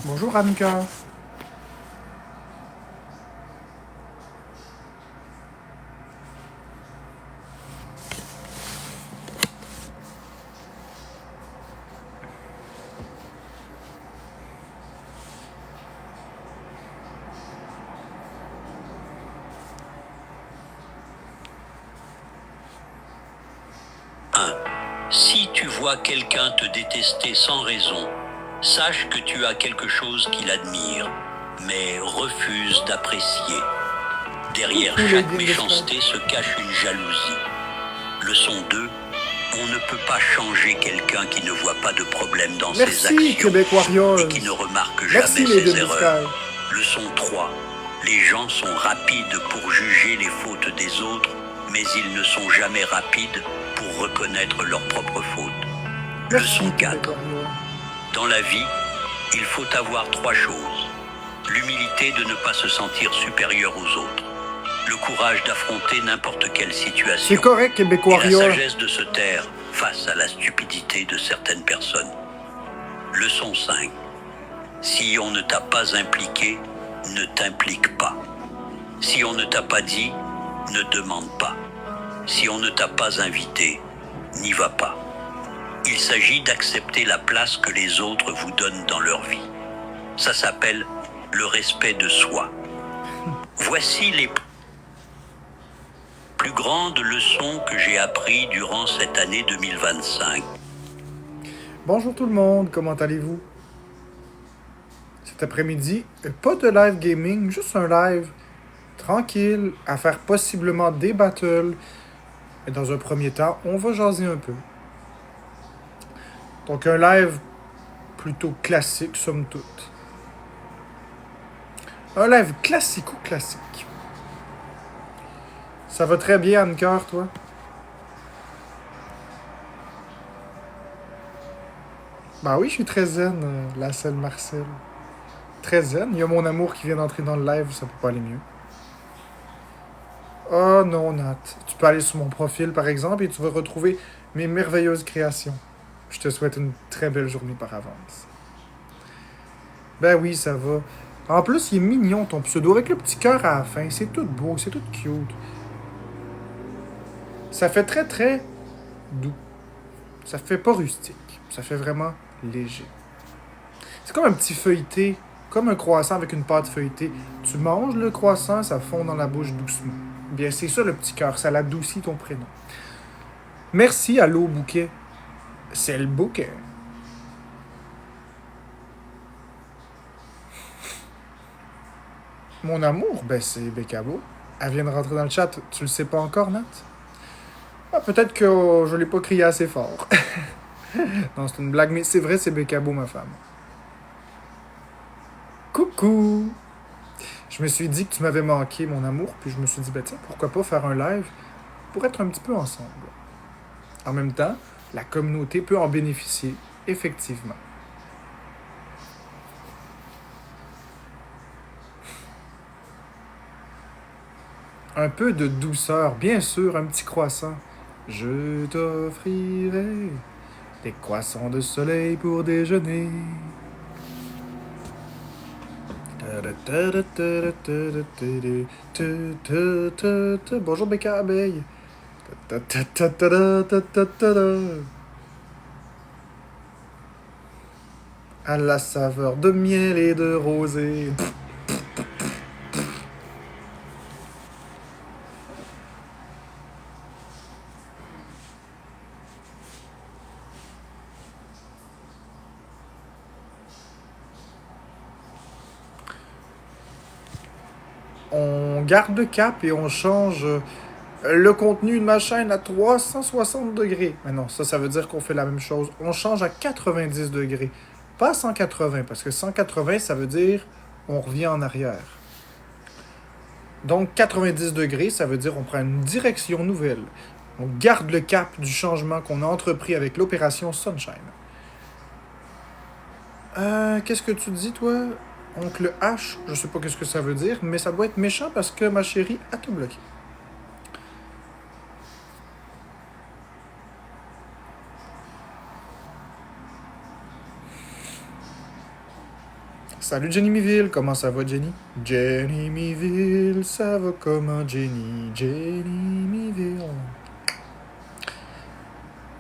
Bonjour Anka. Si tu vois quelqu'un te détester sans raison, sache que tu as quelque chose qu'il admire, mais refuse d'apprécier. Derrière chaque méchanceté se cache une jalousie. Leçon 2. On ne peut pas changer quelqu'un qui ne voit pas de problème dans ses actions et qui ne remarque jamais ses erreurs. Leçon 3. Les gens sont rapides pour juger les fautes des autres, mais ils ne sont jamais rapides pour reconnaître leurs propres fautes. Leçon 4. Dans la vie, il faut avoir 3 choses. L'humilité de ne pas se sentir supérieur aux autres. Le courage d'affronter n'importe quelle situation. C'est correct, Québécois. Et la sagesse de se taire face à la stupidité de certaines personnes. Leçon 5. Si on ne t'a pas impliqué, ne t'implique pas. Si on ne t'a pas dit, ne demande pas. Si on ne t'a pas invité, n'y va pas. Il s'agit d'accepter la place que les autres vous donnent dans leur vie. Ça s'appelle le respect de soi. Voici les plus grandes leçons que j'ai apprises durant cette année 2025. Bonjour tout le monde, comment allez-vous? Cet après-midi, pas de live gaming, juste un live tranquille, à faire possiblement des battles. Et dans un premier temps, on va jaser un peu. Donc un live plutôt classique, somme toute. Un live classico-classique. Ça va très bien, Anne-Cœur, toi? Ben oui, je suis très zen, la selle Marcel. Très zen. Il y a mon amour qui vient d'entrer dans le live, ça peut pas aller mieux. Oh non, Nat. Tu peux aller sur mon profil, par exemple, et tu vas retrouver mes merveilleuses créations. Je te souhaite une très belle journée par avance. Ben oui, ça va. En plus, il est mignon, ton pseudo, avec le petit cœur à la fin. C'est tout beau, c'est tout cute. Ça fait très, très doux. Ça fait pas rustique. Ça fait vraiment léger. C'est comme un petit feuilleté, comme un croissant avec une pâte feuilletée. Tu manges le croissant, ça fond dans la bouche doucement. Bien, c'est ça le petit cœur, ça l'adoucit ton prénom. Merci à l'eau bouquet. C'est le bouquet. Mon amour, ben c'est Bécabo. Elle vient de rentrer dans le chat. Tu le sais pas encore, Nat? Ah, peut-être que je l'ai pas crié assez fort. Non, c'est une blague, mais c'est vrai, c'est Bécabo, ma femme. Coucou! Je me suis dit que tu m'avais manqué, mon amour, puis je me suis dit, ben tiens, pourquoi pas faire un live pour être un petit peu ensemble. En même temps, la communauté peut en bénéficier, effectivement. Un peu de douceur, bien sûr, un petit croissant. Je t'offrirai des croissants de soleil pour déjeuner. Bonjour Becca Abeille. À la saveur de miel et de rosée. On garde le cap et on change le contenu de ma chaîne à 360 degrés. Mais non, ça veut dire qu'on fait la même chose. On change à 90 degrés. Pas 180, parce que 180, ça veut dire on revient en arrière. Donc 90 degrés, ça veut dire on prend une direction nouvelle. On garde le cap du changement qu'on a entrepris avec l'opération Sunshine. Qu'est-ce que tu dis, toi? Oncle H, je sais pas qu'est-ce que ça veut dire, mais ça doit être méchant parce que ma chérie a tout bloqué. Salut Jenny Miville, comment ça va Jenny? Jenny Miville, ça va comment Jenny? Jenny Miville.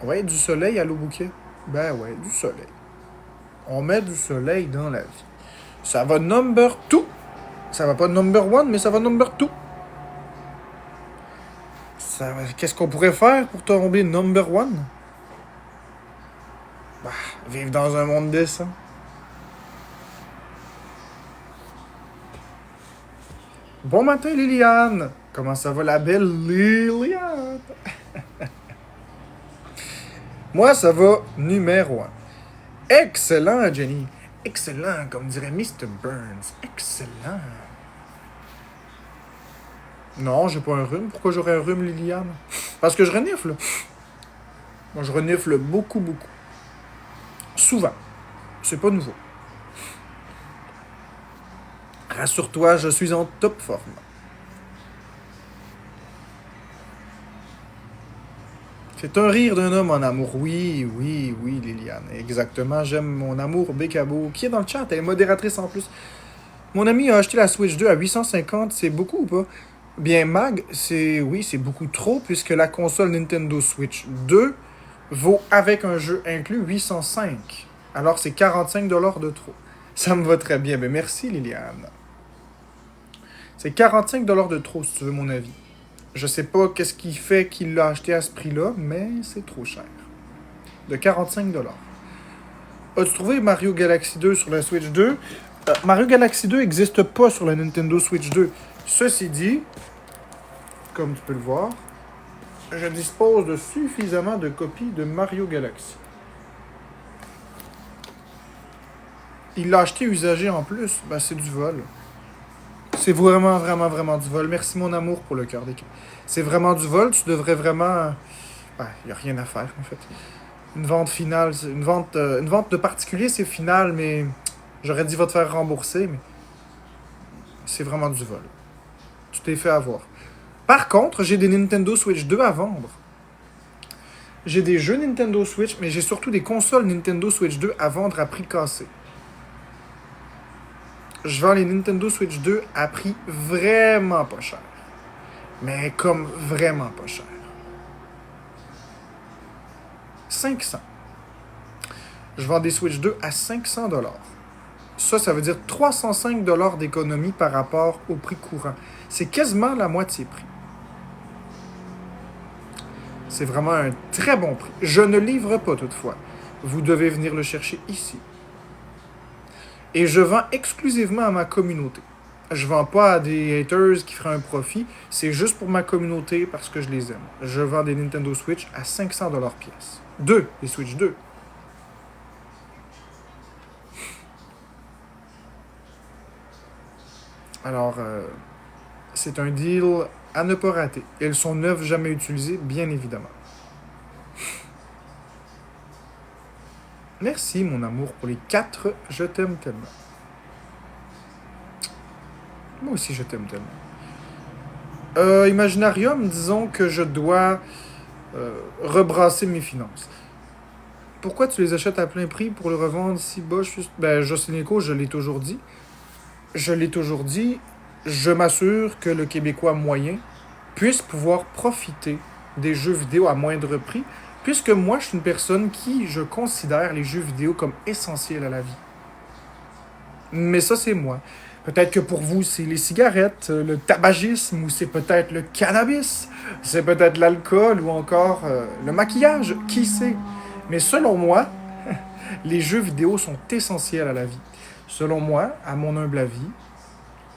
Ouais, du soleil à l'eau bouquet? Ben ouais, du soleil. On met du soleil dans la vie. Ça va number 2. Ça va pas number 1, mais ça va number 2. Qu'est-ce qu'on pourrait faire pour tomber number 1? Bah, vivre dans un monde décent. Bon matin, Liliane! Comment ça va, la belle Liliane? Moi, ça va numéro 1. Excellent, Jenny. Excellent, comme dirait Mr. Burns. Excellent. Non, j'ai pas un rhume. Pourquoi j'aurais un rhume, Liliane? Parce que je renifle. Moi, je renifle beaucoup, beaucoup. Souvent. C'est pas nouveau. Rassure-toi, je suis en top forme. C'est un rire d'un homme en amour. Oui, oui, oui, Liliane. Exactement. J'aime mon amour Bécabo, qui est dans le chat. Elle est modératrice en plus. Mon ami a acheté la Switch 2 à 850. C'est beaucoup ou pas? Bien, Mag, c'est beaucoup trop, puisque la console Nintendo Switch 2 vaut, avec un jeu inclus, 805. Alors, c'est 45$ de trop. Ça me va très bien. Ben, merci, Liliane. C'est 45$ de trop, si tu veux mon avis. Je sais pas qu'est-ce qui fait qu'il l'a acheté à ce prix-là, mais c'est trop cher. De 45$. As-tu trouvé Mario Galaxy 2 sur la Switch 2? Mario Galaxy 2 n'existe pas sur la Nintendo Switch 2. Ceci dit, comme tu peux le voir, je dispose de suffisamment de copies de Mario Galaxy. Il l'a acheté usagé en plus. Ben, c'est du vol. C'est vraiment, vraiment, vraiment du vol. Merci mon amour pour le cœur d'équipe. C'est vraiment du vol. Tu devrais vraiment... Ben, il n'y a rien à faire, en fait. Une vente finale, une vente de particulier, c'est final, mais j'aurais dit va te faire rembourser, mais c'est vraiment du vol. Tu t'es fait avoir. Par contre, j'ai des Nintendo Switch 2 à vendre. J'ai des jeux Nintendo Switch, mais j'ai surtout des consoles Nintendo Switch 2 à vendre à prix cassé. Je vends les Nintendo Switch 2 à prix vraiment pas cher. Mais comme vraiment pas cher. 500. Je vends des Switch 2 à 500$. Ça veut dire 305$ d'économie par rapport au prix courant. C'est quasiment la moitié prix. C'est vraiment un très bon prix. Je ne livre pas toutefois. Vous devez venir le chercher ici. Et je vends exclusivement à ma communauté. Je vends pas à des haters qui feraient un profit. C'est juste pour ma communauté parce que je les aime. Je vends des Nintendo Switch à 500$ pièce. Les Switch 2. Alors, c'est un deal à ne pas rater. Elles sont neuves, jamais utilisées, bien évidemment. Merci, mon amour, pour les 4. Je t'aime tellement. Moi aussi, je t'aime tellement. Imaginarium, disons que je dois rebrasser mes finances. Pourquoi tu les achètes à plein prix pour le revendre si bas? Jocelyne, je l'ai toujours dit. Je m'assure que le Québécois moyen puisse pouvoir profiter des jeux vidéo à moindre prix, puisque moi, je suis une personne qui, je considère les jeux vidéo comme essentiels à la vie. Mais ça, c'est moi. Peut-être que pour vous, c'est les cigarettes, le tabagisme, ou c'est peut-être le cannabis, c'est peut-être l'alcool, ou encore le maquillage, qui sait. Mais selon moi, les jeux vidéo sont essentiels à la vie. Selon moi, à mon humble avis,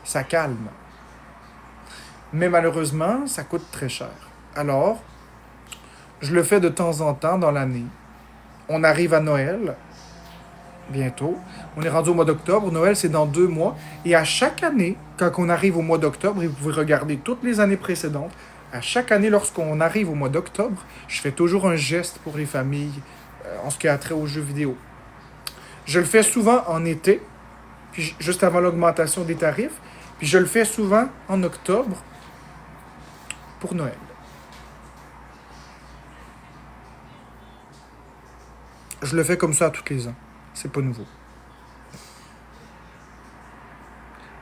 ça calme. Mais malheureusement, ça coûte très cher. Alors, je le fais de temps en temps dans l'année. On arrive à Noël, bientôt. On est rendu au mois d'octobre. Noël, c'est dans 2 mois. Et à chaque année, quand on arrive au mois d'octobre, et vous pouvez regarder toutes les années précédentes, à chaque année, lorsqu'on arrive au mois d'octobre, je fais toujours un geste pour les familles en ce qui a trait aux jeux vidéo. Je le fais souvent en été, puis juste avant l'augmentation des tarifs. Puis je le fais souvent en octobre pour Noël. Je le fais comme ça tous les ans. C'est pas nouveau.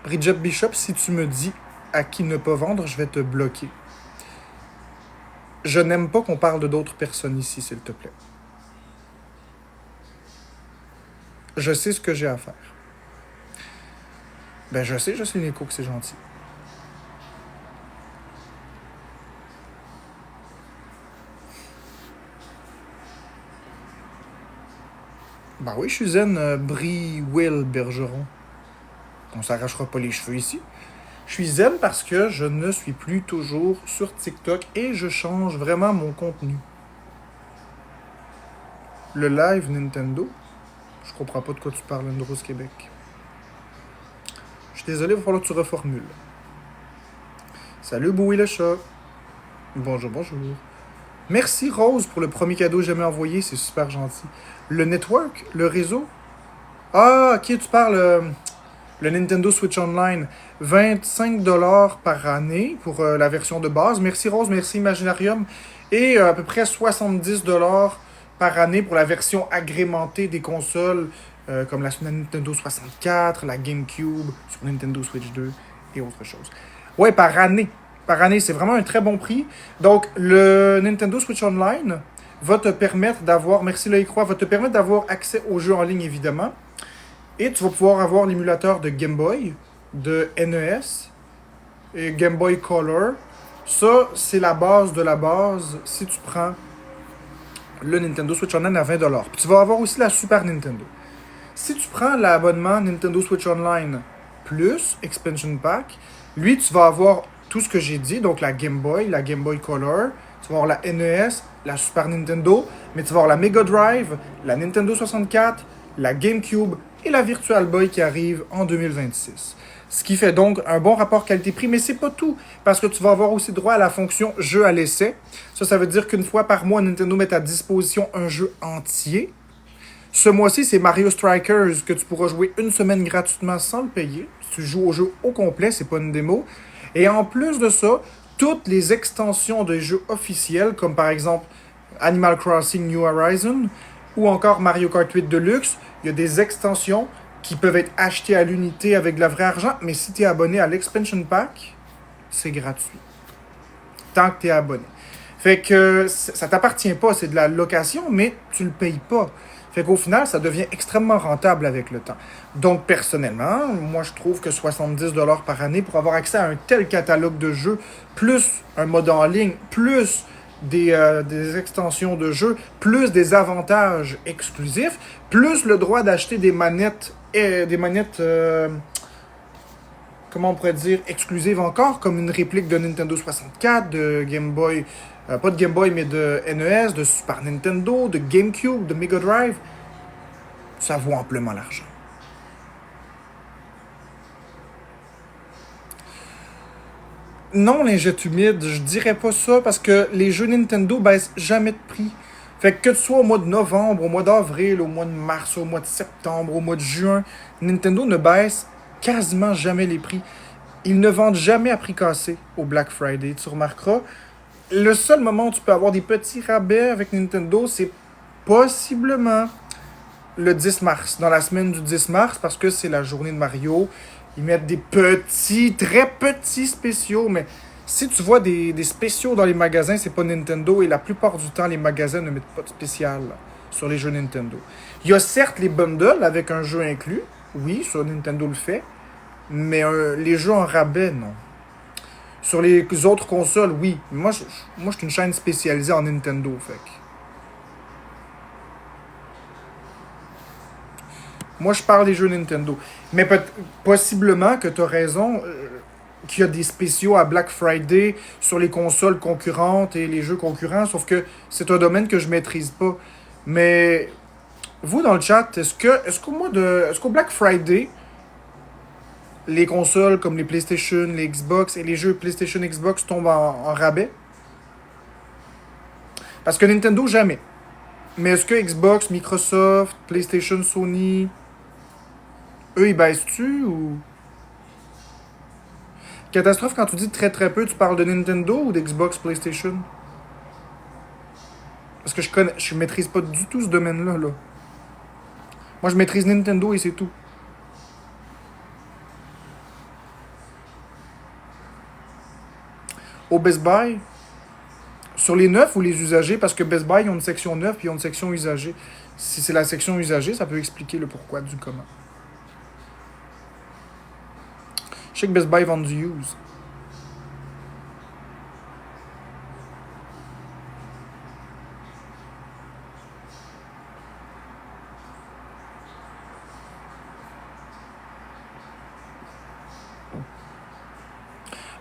Bridget Bishop, si tu me dis à qui ne pas vendre, je vais te bloquer. Je n'aime pas qu'on parle d'autres personnes ici, s'il te plaît. Je sais ce que j'ai à faire. Ben, je sais, Nico, que c'est gentil. Ben oui, je suis zen, Brie Will Bergeron. On s'arrachera pas les cheveux ici. Je suis zen parce que je ne suis plus toujours sur TikTok et je change vraiment mon contenu. Le live Nintendo, je comprends pas de quoi tu parles, Andros Québec. Je suis désolé, il va falloir que tu reformules. Salut Bowie le chat. Bonjour, bonjour. Merci Rose pour le premier cadeau jamais envoyé, c'est super gentil. Le network, le réseau. Ah, ok, tu parles le Nintendo Switch Online. 25$ par année pour la version de base. Merci Rose, merci Imaginarium. Et à peu près 70$ par année pour la version agrémentée des consoles comme la Nintendo 64, la GameCube, sur Nintendo Switch 2 et autre chose. Ouais, par année. Par année, c'est vraiment un très bon prix. Donc, le Nintendo Switch Online va te permettre d'avoir, merci Loïc Roy, va te permettre d'avoir accès aux jeux en ligne, évidemment. Et tu vas pouvoir avoir l'émulateur de Game Boy, de NES, et Game Boy Color. Ça, c'est la base de la base si tu prends le Nintendo Switch Online à 20$. Puis tu vas avoir aussi la Super Nintendo. Si tu prends l'abonnement Nintendo Switch Online plus Expansion Pack, lui, tu vas avoir tout ce que j'ai dit, donc la Game Boy Color, tu vas avoir la NES, la Super Nintendo, mais tu vas avoir la Mega Drive, la Nintendo 64, la GameCube et la Virtual Boy qui arrive en 2026. Ce qui fait donc un bon rapport qualité-prix, mais c'est pas tout, parce que tu vas avoir aussi droit à la fonction jeu à l'essai. Ça veut dire qu'une fois par mois, Nintendo met à disposition un jeu entier. Ce mois-ci, c'est Mario Strikers que tu pourras jouer une semaine gratuitement sans le payer. Si tu joues au jeu au complet, c'est pas une démo. Et en plus de ça, toutes les extensions de jeux officiels, comme par exemple Animal Crossing New Horizon ou encore Mario Kart 8 Deluxe, il y a des extensions qui peuvent être achetées à l'unité avec de la vraie argent, mais si tu es abonné à l'Expansion Pack, c'est gratuit. Tant que tu es abonné. Fait que ça t'appartient pas, c'est de la location, mais tu le payes pas. Fait qu'au final, ça devient extrêmement rentable avec le temps. Donc, personnellement, moi, je trouve que 70$ par année pour avoir accès à un tel catalogue de jeux, plus un mode en ligne, plus des extensions de jeux, plus des avantages exclusifs, plus le droit d'acheter des manettes, comment on pourrait dire, exclusives encore, comme une réplique de Nintendo 64, de Game Boy, pas de Game Boy, mais de NES, de Super Nintendo, de GameCube, de Mega Drive. Ça vaut amplement l'argent. Non, les jets humides, je dirais pas ça, parce que les jeux Nintendo baissent jamais de prix. Fait que tu sois au mois de novembre, au mois d'avril, au mois de mars, au mois de septembre, au mois de juin, Nintendo ne baisse quasiment jamais les prix. Ils ne vendent jamais à prix cassé au Black Friday. Tu remarqueras, le seul moment où tu peux avoir des petits rabais avec Nintendo, c'est possiblement le 10 mars, dans la semaine du 10 mars, parce que c'est la journée de Mario. Ils mettent des petits, très petits spéciaux, mais si tu vois des spéciaux dans les magasins, c'est pas Nintendo, et la plupart du temps, les magasins ne mettent pas de spécial sur les jeux Nintendo. Il y a certes les bundles avec un jeu inclus, oui, ça Nintendo le fait, mais les jeux en rabais, non. Sur les autres consoles, oui. Moi, je suis une chaîne spécialisée en Nintendo, fait que. Moi, je parle des jeux Nintendo. Mais possiblement que tu as raison, qu'il y a des spéciaux à Black Friday sur les consoles concurrentes et les jeux concurrents, sauf que c'est un domaine que je maîtrise pas. Mais vous, dans le chat, est-ce qu'au Black Friday, les consoles comme les PlayStation, les Xbox et les jeux PlayStation, Xbox tombent en rabais? Parce que Nintendo, jamais. Mais est-ce que Xbox, Microsoft, PlayStation, Sony, eux, ils baissent-tu ou... Catastrophe, quand tu dis très très peu, tu parles de Nintendo ou d'Xbox, PlayStation? Parce que je maîtrise pas du tout ce domaine-là, là. Moi, je maîtrise Nintendo et c'est tout. Au Best Buy, sur les neufs ou les usagers, parce que Best Buy, ils ont une section neuve puis ils ont une section usagée. Si c'est la section usagée, ça peut expliquer le pourquoi du comment. Je sais que Best Buy vend du use.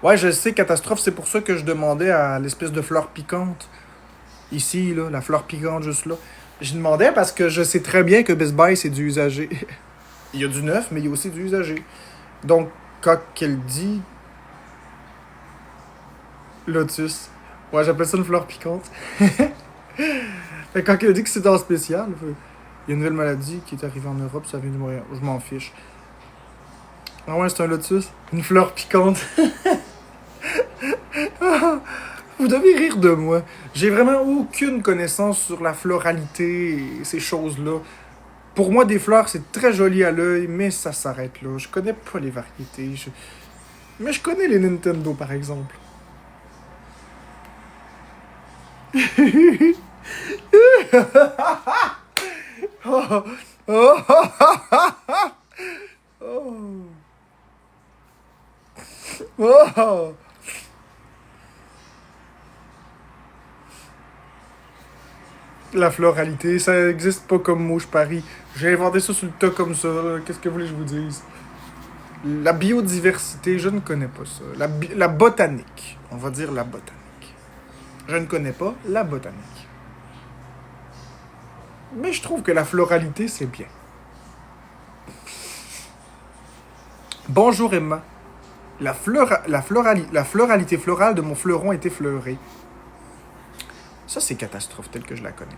Ouais, je sais, catastrophe, c'est pour ça que je demandais à l'espèce de fleur piquante. Ici, là, la fleur piquante juste là. Je demandais parce que je sais très bien que Best Buy, c'est du usager. Il y a du neuf, mais il y a aussi du usager. Donc, quand qu'elle dit Lotus, ouais, j'appelle ça une fleur piquante. Fait quand elle dit que c'est en spécial, il y a une nouvelle maladie qui est arrivée en Europe, ça vient du Montréal. Je m'en fiche. Ah ouais, c'est un lotus. Une fleur piquante. Vous devez rire de moi. J'ai vraiment aucune connaissance sur la floralité et ces choses-là. Pour moi, des fleurs, c'est très joli à l'œil, mais ça s'arrête là. Je connais pas les variétés. Mais je connais les Nintendo, par exemple. Oh, oh, oh, oh. La floralité, ça n'existe pas comme mot, je parie. J'ai inventé ça sur le tas comme ça. Qu'est-ce que vous voulez que je vous dise? La biodiversité, je ne connais pas ça. La botanique. On va dire la botanique. Je ne connais pas la botanique. Mais je trouve que la floralité, c'est bien. Bonjour Emma. La floralité florale de mon fleuron est effleurée. Ça, c'est catastrophe telle que je la connais.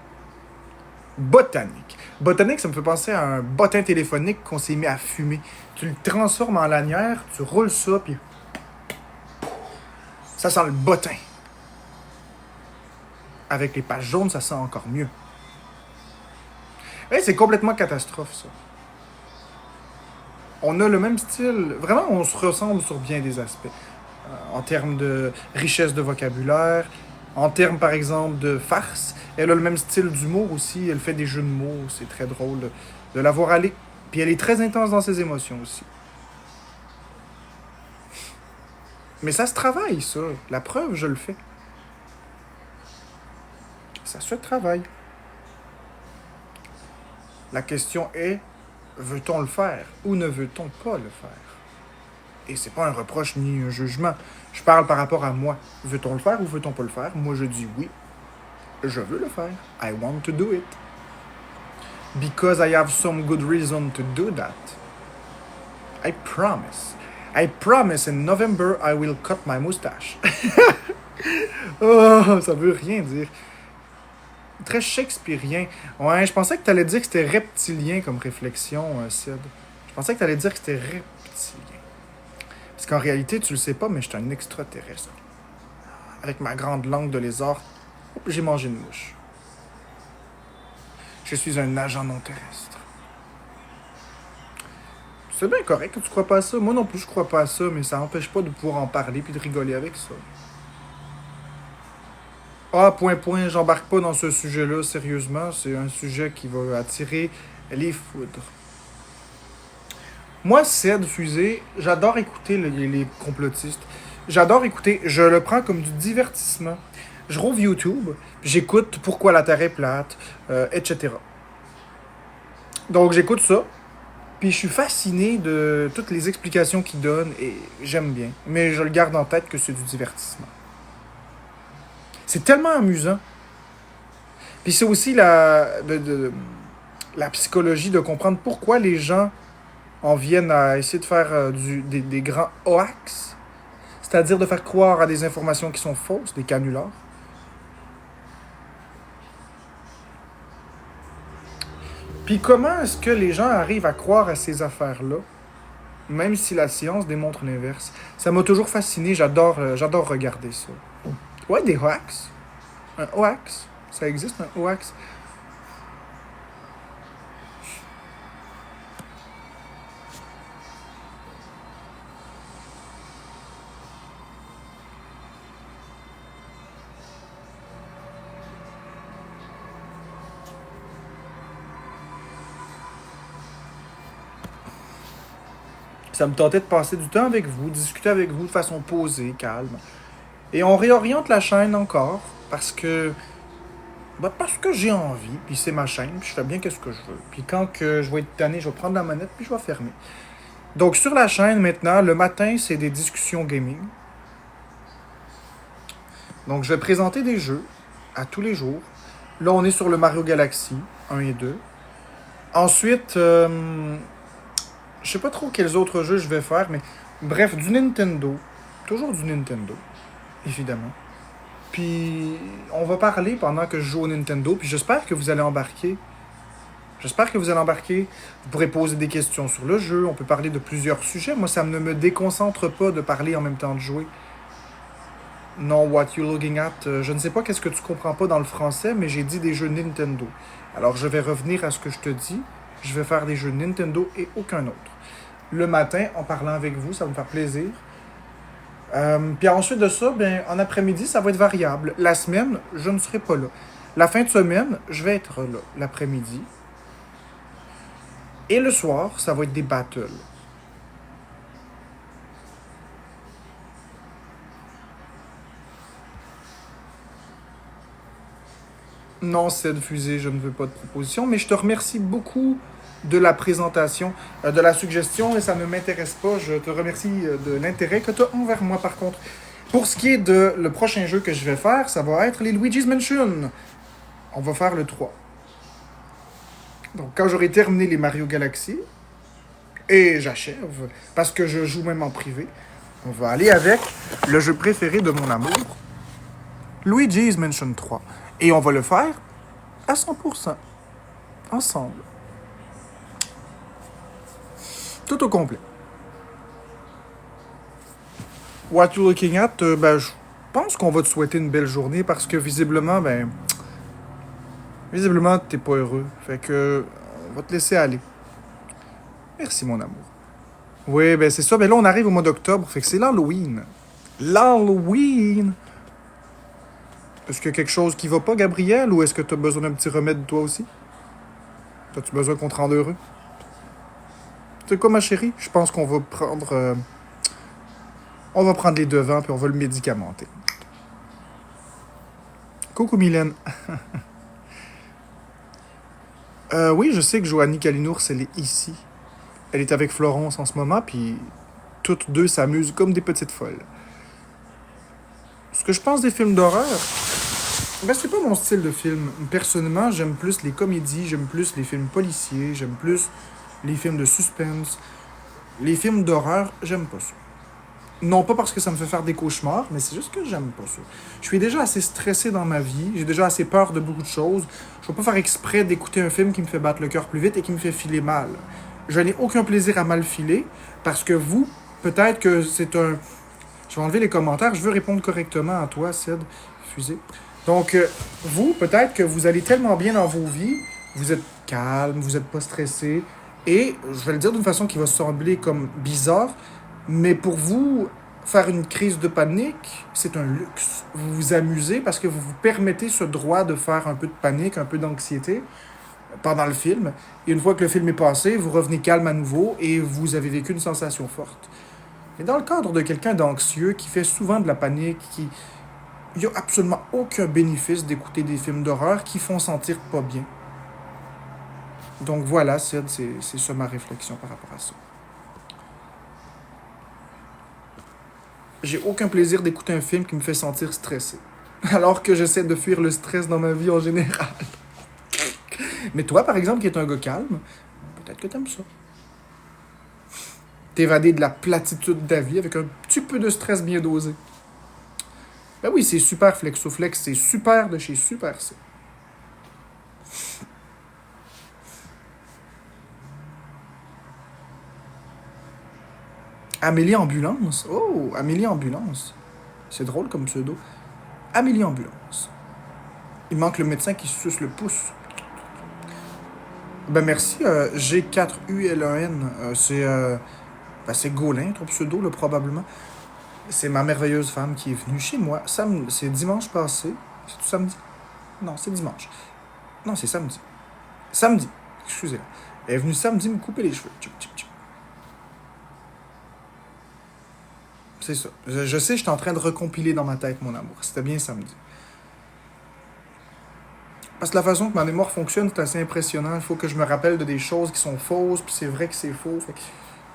Botanique. Botanique, ça me fait penser à un bottin téléphonique qu'on s'est mis à fumer. Tu le transformes en lanière, tu roules ça, puis... Ça sent le bottin. Avec les pages jaunes, ça sent encore mieux. Ouais, c'est complètement catastrophe, ça. On a le même style. Vraiment, on se ressemble sur bien des aspects. En termes de richesse de vocabulaire, en termes, par exemple, de farce. Elle a le même style d'humour aussi. Elle fait des jeux de mots. C'est très drôle de la voir aller. Puis elle est très intense dans ses émotions aussi. Mais ça se travaille, ça. La preuve, je le fais. Ça se travaille. La question est, veut-on le faire ou ne veut-on pas le faire? Et c'est pas un reproche ni un jugement. Je parle par rapport à moi. Veut-on le faire ou veut-on pas le faire? Moi, je dis oui. Je veux le faire. I want to do it. Because I have some good reason to do that. I promise. I promise in November I will cut my mustache. Oh, ça veut rien dire. Très shakespearien. Ouais, je pensais que tu allais dire que c'était reptilien comme réflexion, Sid. Je pensais que tu allais dire que c'était reptilien. Parce qu'en réalité, tu le sais pas, mais je suis un extraterrestre. Avec ma grande langue de lézard, j'ai mangé une mouche. Je suis un agent non terrestre. C'est bien correct que tu crois pas à ça. Moi non plus, je crois pas à ça, mais ça n'empêche pas de pouvoir en parler puis de rigoler avec ça. Ah, point, j'embarque pas dans ce sujet-là, sérieusement. C'est un sujet qui va attirer les foudres. Moi, Ced Fusée, j'adore écouter les complotistes. J'adore écouter, je le prends comme du divertissement. Je rouvre YouTube, j'écoute pourquoi la Terre est plate, etc. Donc j'écoute ça, puis je suis fasciné de toutes les explications qu'il donne et j'aime bien. Mais je le garde en tête que c'est du divertissement. C'est tellement amusant. Puis c'est aussi la psychologie de comprendre pourquoi les gens en viennent à essayer de faire des grands hoax, c'est-à-dire de faire croire à des informations qui sont fausses, des canulars. Puis comment est-ce que les gens arrivent à croire à ces affaires-là, même si la science démontre l'inverse? Ça m'a toujours fasciné, j'adore regarder ça. Ouais, des hoax. Un hoax. Ça existe, un hoax. Ça me tentait de passer du temps avec vous, discuter avec vous de façon posée, calme. Et on réoriente la chaîne encore, parce que j'ai envie, puis c'est ma chaîne, puis je fais bien qu'est-ce que je veux. Puis quand que je vais être tanné, je vais prendre la manette, puis je vais fermer. Donc sur la chaîne maintenant, le matin, c'est des discussions gaming. Donc je vais présenter des jeux à tous les jours. Là, on est sur le Mario Galaxy 1 et 2. Ensuite, je sais pas trop quels autres jeux je vais faire, mais bref, du Nintendo. Toujours du Nintendo, évidemment. Puis on va parler pendant que je joue au Nintendo, puis j'espère que vous allez embarquer. J'espère que vous allez embarquer. Vous pourrez poser des questions sur le jeu, on peut parler de plusieurs sujets. Moi, ça ne me déconcentre pas de parler en même temps de jouer. Non, what you looking at? Je ne sais pas qu'est-ce que tu comprends pas dans le français, mais j'ai dit des jeux Nintendo. Alors je vais revenir à ce que je te dis. Je vais faire des jeux Nintendo et aucun autre. Le matin, en parlant avec vous, ça va me faire plaisir. Puis ensuite de ça, en après-midi, ça va être variable. La semaine, je ne serai pas là. La fin de semaine, je vais être là, l'après-midi. Et le soir, ça va être des battles. Non, c'est de fusée, je ne veux pas de proposition, mais je te remercie beaucoup de la présentation, de la suggestion, et ça ne m'intéresse pas. Je te remercie de l'intérêt que tu as envers moi, par contre. Pour ce qui est de le prochain jeu que je vais faire, ça va être les Luigi's Mansion. On va faire le 3. Donc, quand j'aurai terminé les Mario Galaxy, et j'achève, parce que je joue même en privé, on va aller avec le jeu préféré de mon amour, Luigi's Mansion 3. Et on va le faire à 100%, ensemble. Tout au complet. What you looking at? Je pense qu'on va te souhaiter une belle journée parce que visiblement, t'es pas heureux. Fait que, on va te laisser aller. Merci, mon amour. Oui, c'est ça. Là, on arrive au mois d'octobre. Fait que c'est l'Halloween. L'Halloween! Est-ce qu'il y a quelque chose qui va pas, Gabriel, ou est-ce que tu as besoin d'un petit remède, toi aussi? As-tu besoin qu'on te rende heureux? Tu sais quoi, ma chérie? Je pense qu'on va prendre... on va prendre les devants, puis on va le médicamenter. Coucou, Mylène. Oui, je sais que Joanie Kalinours, elle est ici. Elle est avec Florence en ce moment, puis toutes deux s'amusent comme des petites folles. Ce que je pense des films d'horreur... c'est pas mon style de film. Personnellement, j'aime plus les comédies, j'aime plus les films policiers, j'aime plus les films de suspense. Les films d'horreur, j'aime pas ça. Non pas parce que ça me fait faire des cauchemars, mais c'est juste que j'aime pas ça. Je suis déjà assez stressé dans ma vie, j'ai déjà assez peur de beaucoup de choses. Je vais pas faire exprès d'écouter un film qui me fait battre le cœur plus vite et qui me fait filer mal. Je n'ai aucun plaisir à mal filer, parce que vous, peut-être que c'est un... Je vais enlever les commentaires, je veux répondre correctement à toi, Ced Fusée. Donc, vous, peut-être que vous allez tellement bien dans vos vies, vous êtes calme, vous n'êtes pas stressé, et je vais le dire d'une façon qui va sembler comme bizarre, mais pour vous, faire une crise de panique, c'est un luxe. Vous vous amusez parce que vous vous permettez ce droit de faire un peu de panique, un peu d'anxiété pendant le film. Et une fois que le film est passé, vous revenez calme à nouveau et vous avez vécu une sensation forte. Mais dans le cadre de quelqu'un d'anxieux qui fait souvent de la panique, il n'y a absolument aucun bénéfice d'écouter des films d'horreur qui font sentir pas bien. Donc voilà, c'est ça ma réflexion par rapport à ça. J'ai aucun plaisir d'écouter un film qui me fait sentir stressé. Alors que j'essaie de fuir le stress dans ma vie en général. Mais toi, par exemple, qui es un gars calme, peut-être que t'aimes ça. T'évader de la platitude de ta vie avec un petit peu de stress bien dosé. Ben oui, c'est super Flexoflex, c'est super de chez Super C. Amélie Ambulance. Oh, Amélie Ambulance. C'est drôle comme pseudo. Amélie Ambulance. Il manque le médecin qui suce le pouce. Ben merci, G4ULEN. C'est Gaulin, ton pseudo, là, probablement. C'est ma merveilleuse femme qui est venue chez moi. C'est dimanche passé. C'est tout samedi? Non, c'est dimanche. Non, c'est samedi. Samedi. Excusez-moi. Elle est venue samedi me couper les cheveux. Tchip, tchip, tchip. C'est ça. Je sais, je suis en train de recompiler dans ma tête, mon amour. C'était bien samedi. Parce que la façon que ma mémoire fonctionne, c'est assez impressionnant. Il faut que je me rappelle de des choses qui sont fausses, puis c'est vrai que c'est faux. Fait que...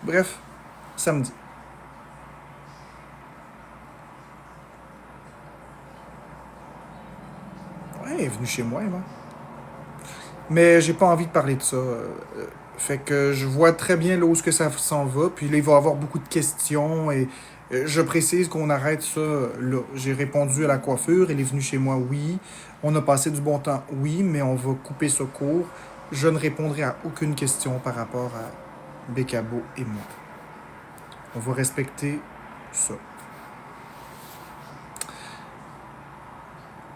Bref, samedi. Ouais, elle est venue chez moi, Emma. Mais j'ai pas envie de parler de ça. Fait que je vois très bien là où que ça s'en va. Puis là, il va y avoir beaucoup de questions. Et je précise qu'on arrête ça là. J'ai répondu à la coiffure. Elle est venue chez moi, oui. On a passé du bon temps, oui. Mais on va couper ce cours. Je ne répondrai à aucune question par rapport à Bécabo et moi. On va respecter ça.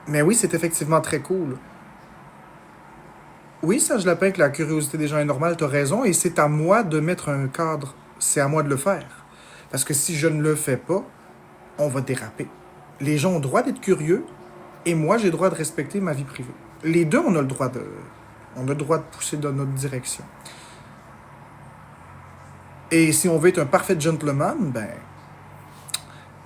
Mais oui, c'est effectivement très cool. Oui, Serge Lapin, que la curiosité des gens est normale, t'as raison, et c'est à moi de mettre un cadre. C'est à moi de le faire. Parce que si je ne le fais pas, on va déraper. Les gens ont le droit d'être curieux, et moi, j'ai le droit de respecter ma vie privée. Les deux, on a le droit de pousser dans notre direction. Et si on veut être un parfait gentleman, ben,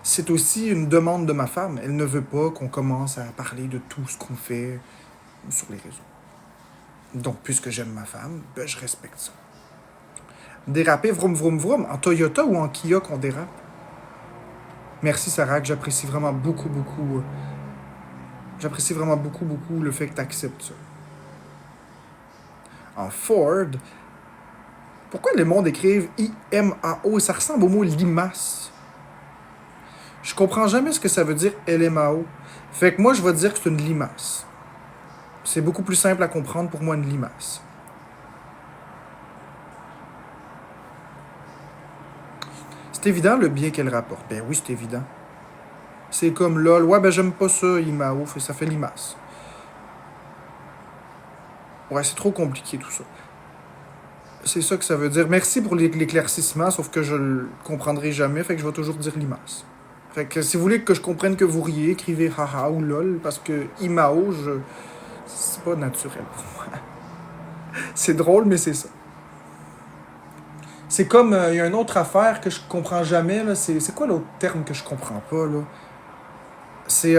c'est aussi une demande de ma femme. Elle ne veut pas qu'on commence à parler de tout ce qu'on fait sur les réseaux. Donc, puisque j'aime ma femme, ben, je respecte ça. Déraper, vroom, vroom, vroom, en Toyota ou en Kia qu'on dérape? Merci, Sarah, que j'apprécie vraiment beaucoup, beaucoup. J'apprécie vraiment beaucoup, beaucoup le fait que tu acceptes ça. En Ford, pourquoi le monde écrive IMAO? Ça ressemble au mot limace. Je comprends jamais ce que ça veut dire LMAO. Fait que moi, je vais dire que c'est une limace. C'est beaucoup plus simple à comprendre pour moi, une limace. C'est évident le bien qu'elle rapporte. Ben oui, c'est évident. C'est comme LOL. Ouais, ben j'aime pas ça, IMAO. Ça fait limace. Ouais, c'est trop compliqué tout ça. C'est ça que ça veut dire. Merci pour l'éclaircissement, sauf que je le comprendrai jamais, fait que je vais toujours dire limace. Fait que si vous voulez que je comprenne que vous riez, écrivez haha ou lol, parce que IMAO, c'est pas naturel pour moi. C'est drôle, mais c'est ça. C'est comme, il y a une autre affaire que je comprends jamais, là. C'est quoi l'autre terme que je comprends pas, là? C'est,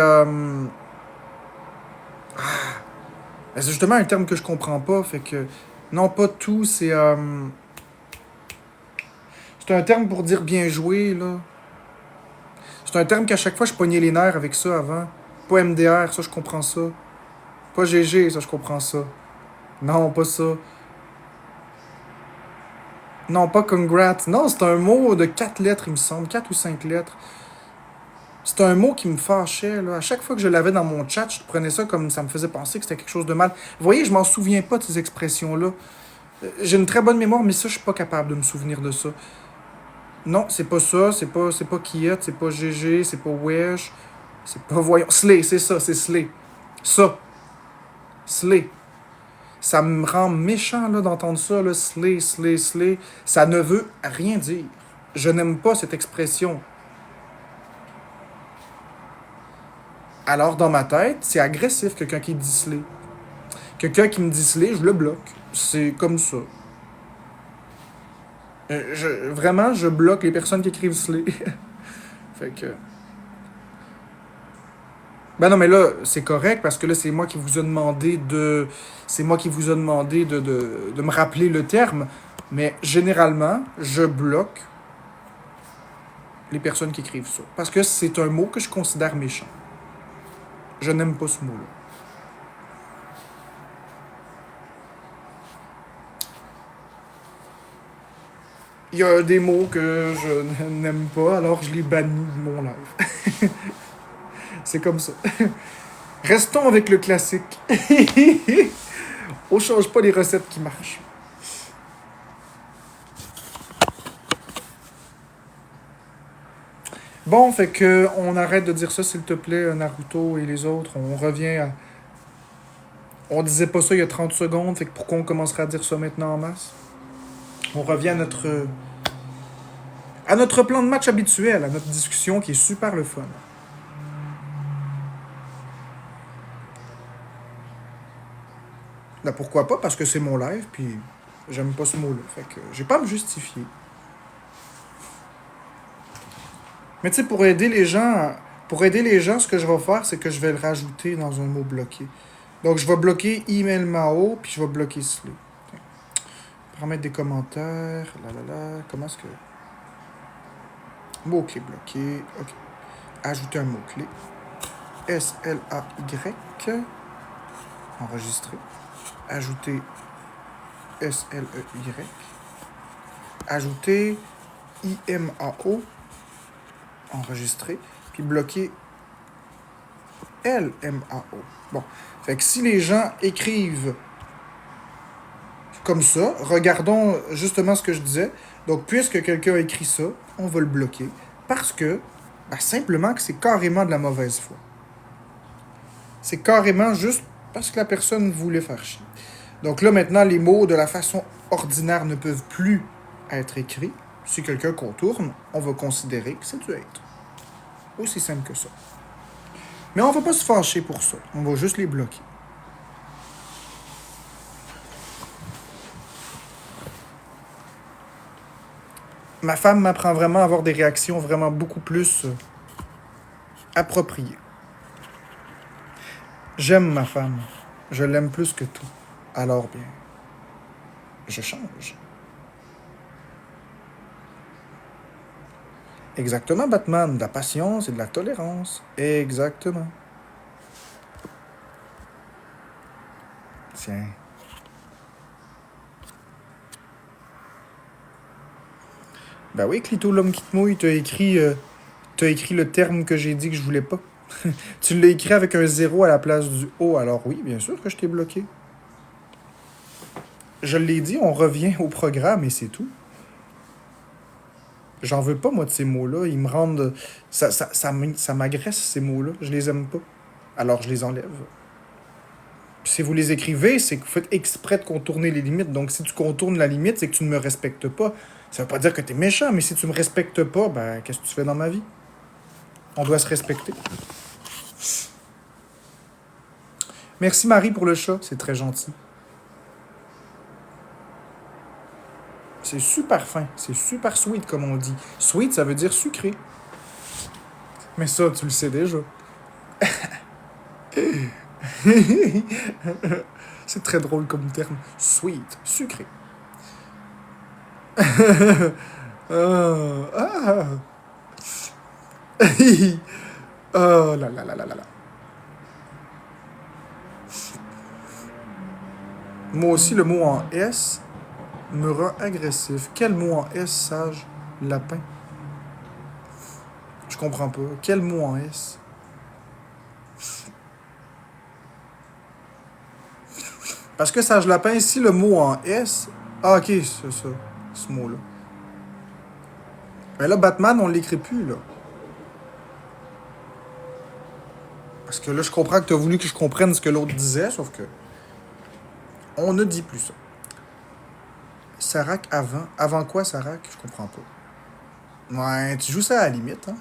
c'est justement un terme que je comprends pas, fait que... Non, pas tout, c'est... C'est un terme pour dire bien joué, là. C'est un terme qu'à chaque fois, je pognais les nerfs avec ça avant. Pas MDR, ça, je comprends ça. Pas GG, ça, je comprends ça. Non, pas ça. Non, pas congrats. Non, c'est un mot de 4 lettres, il me semble. 4 ou 5 lettres. C'est un mot qui me fâchait, là. À chaque fois que je l'avais dans mon chat, je prenais ça comme ça me faisait penser que c'était quelque chose de mal. Vous voyez, je m'en souviens pas de ces expressions-là. J'ai une très bonne mémoire, mais ça, je suis pas capable de me souvenir de ça. Non, c'est pas ça, c'est pas Kiet, c'est pas GG, c'est pas Wesh, c'est pas Voyons. Slay, c'est ça, c'est Slay. Ça. Slay. Ça me rend méchant là, d'entendre ça, là, Slay, Slay, Slay. Ça ne veut rien dire. Je n'aime pas cette expression. Alors, dans ma tête, c'est agressif, quelqu'un qui dit Slay. Quelqu'un qui me dit Slay, je le bloque. C'est comme ça. Vraiment, je bloque les personnes qui écrivent Slay. Fait que... Ben non, mais là, c'est correct, parce que là, c'est moi qui vous ai demandé de... C'est moi qui vous ai demandé de me rappeler le terme. Mais généralement, je bloque les personnes qui écrivent ça. Parce que c'est un mot que je considère méchant. Je n'aime pas ce mot-là. Il y a des mots que je n'aime pas, alors je les bannis de mon live. C'est comme ça. Restons avec le classique. On change pas les recettes qui marchent. Bon, fait que on arrête de dire ça, s'il te plaît, Naruto et les autres. On revient à... On disait pas ça il y a 30 secondes, fait que pourquoi on commencerait à dire ça maintenant en masse? On revient à notre plan de match habituel, à notre discussion qui est super le fun. Là, pourquoi pas? Parce que c'est mon live, puis j'aime pas ce mot-là. Fait que j'ai pas à me justifier. Mais tu sais, pour aider les gens, ce que je vais faire, c'est que je vais le rajouter dans un mot bloqué. Donc, je vais bloquer email Mao, puis je vais bloquer Slay. Paramètres des commentaires. Là, là, là. Comment est-ce que... Mot-clé bloqué. OK. Ajouter un mot-clé. S-L-A-Y. Enregistrer. Ajouter S-L-E-Y. Ajouter I-M-A-O. Enregistrer. Puis bloquer L-M-A-O. Bon. Fait que si les gens écrivent comme ça, regardons justement ce que je disais. Donc, puisque quelqu'un a écrit ça, on va le bloquer. Parce que, simplement que c'est carrément de la mauvaise foi. C'est carrément juste parce que la personne voulait faire chier. Donc là, maintenant, les mots de la façon ordinaire ne peuvent plus être écrits. Si quelqu'un contourne, on va considérer que c'est du hate. Aussi simple que ça. Mais on va pas se fâcher pour ça. On va juste les bloquer. Ma femme m'apprend vraiment à avoir des réactions vraiment beaucoup plus appropriées. J'aime ma femme. Je l'aime plus que tout. Alors bien, je change. Exactement, Batman. De la patience et de la tolérance. Exactement. Tiens. Ben oui, Clito, l'homme qui te mouille, t'as écrit le terme que j'ai dit que je voulais pas. Tu l'as écrit avec un 0 à la place du O, alors oui, bien sûr que je t'ai bloqué. Je l'ai dit, on revient au programme et c'est tout. J'en veux pas, moi, de ces mots-là. Ils me rendent... Ça m'agresse, ces mots-là. Je les aime pas. Alors, je les enlève. Puis si vous les écrivez, c'est que vous faites exprès de contourner les limites. Donc, si tu contournes la limite, c'est que tu ne me respectes pas. Ça veut pas dire que t'es méchant, mais si tu me respectes pas, qu'est-ce que tu fais dans ma vie? On doit se respecter. Merci, Marie, pour le chat. C'est très gentil. C'est super fin. C'est super sweet, comme on dit. Sweet, ça veut dire sucré. Mais ça, tu le sais déjà. C'est très drôle comme terme. Sweet, sucré. Ah. Oh là là là là là là. Moi aussi, le mot en S me rend agressif. Quel mot en S, sage? Lapin. Je comprends pas. Quel mot en S? Parce que sage lapin, si le mot en S... Ah, ok, c'est ça. Ce mot-là. Mais là, Batman, on l'écrit plus, là. Parce que là, je comprends que tu as voulu que je comprenne ce que l'autre disait, sauf que... On ne dit plus ça. Sarac avant. Avant quoi, Sarac? Je comprends pas. Ouais, tu joues ça à la limite, hein?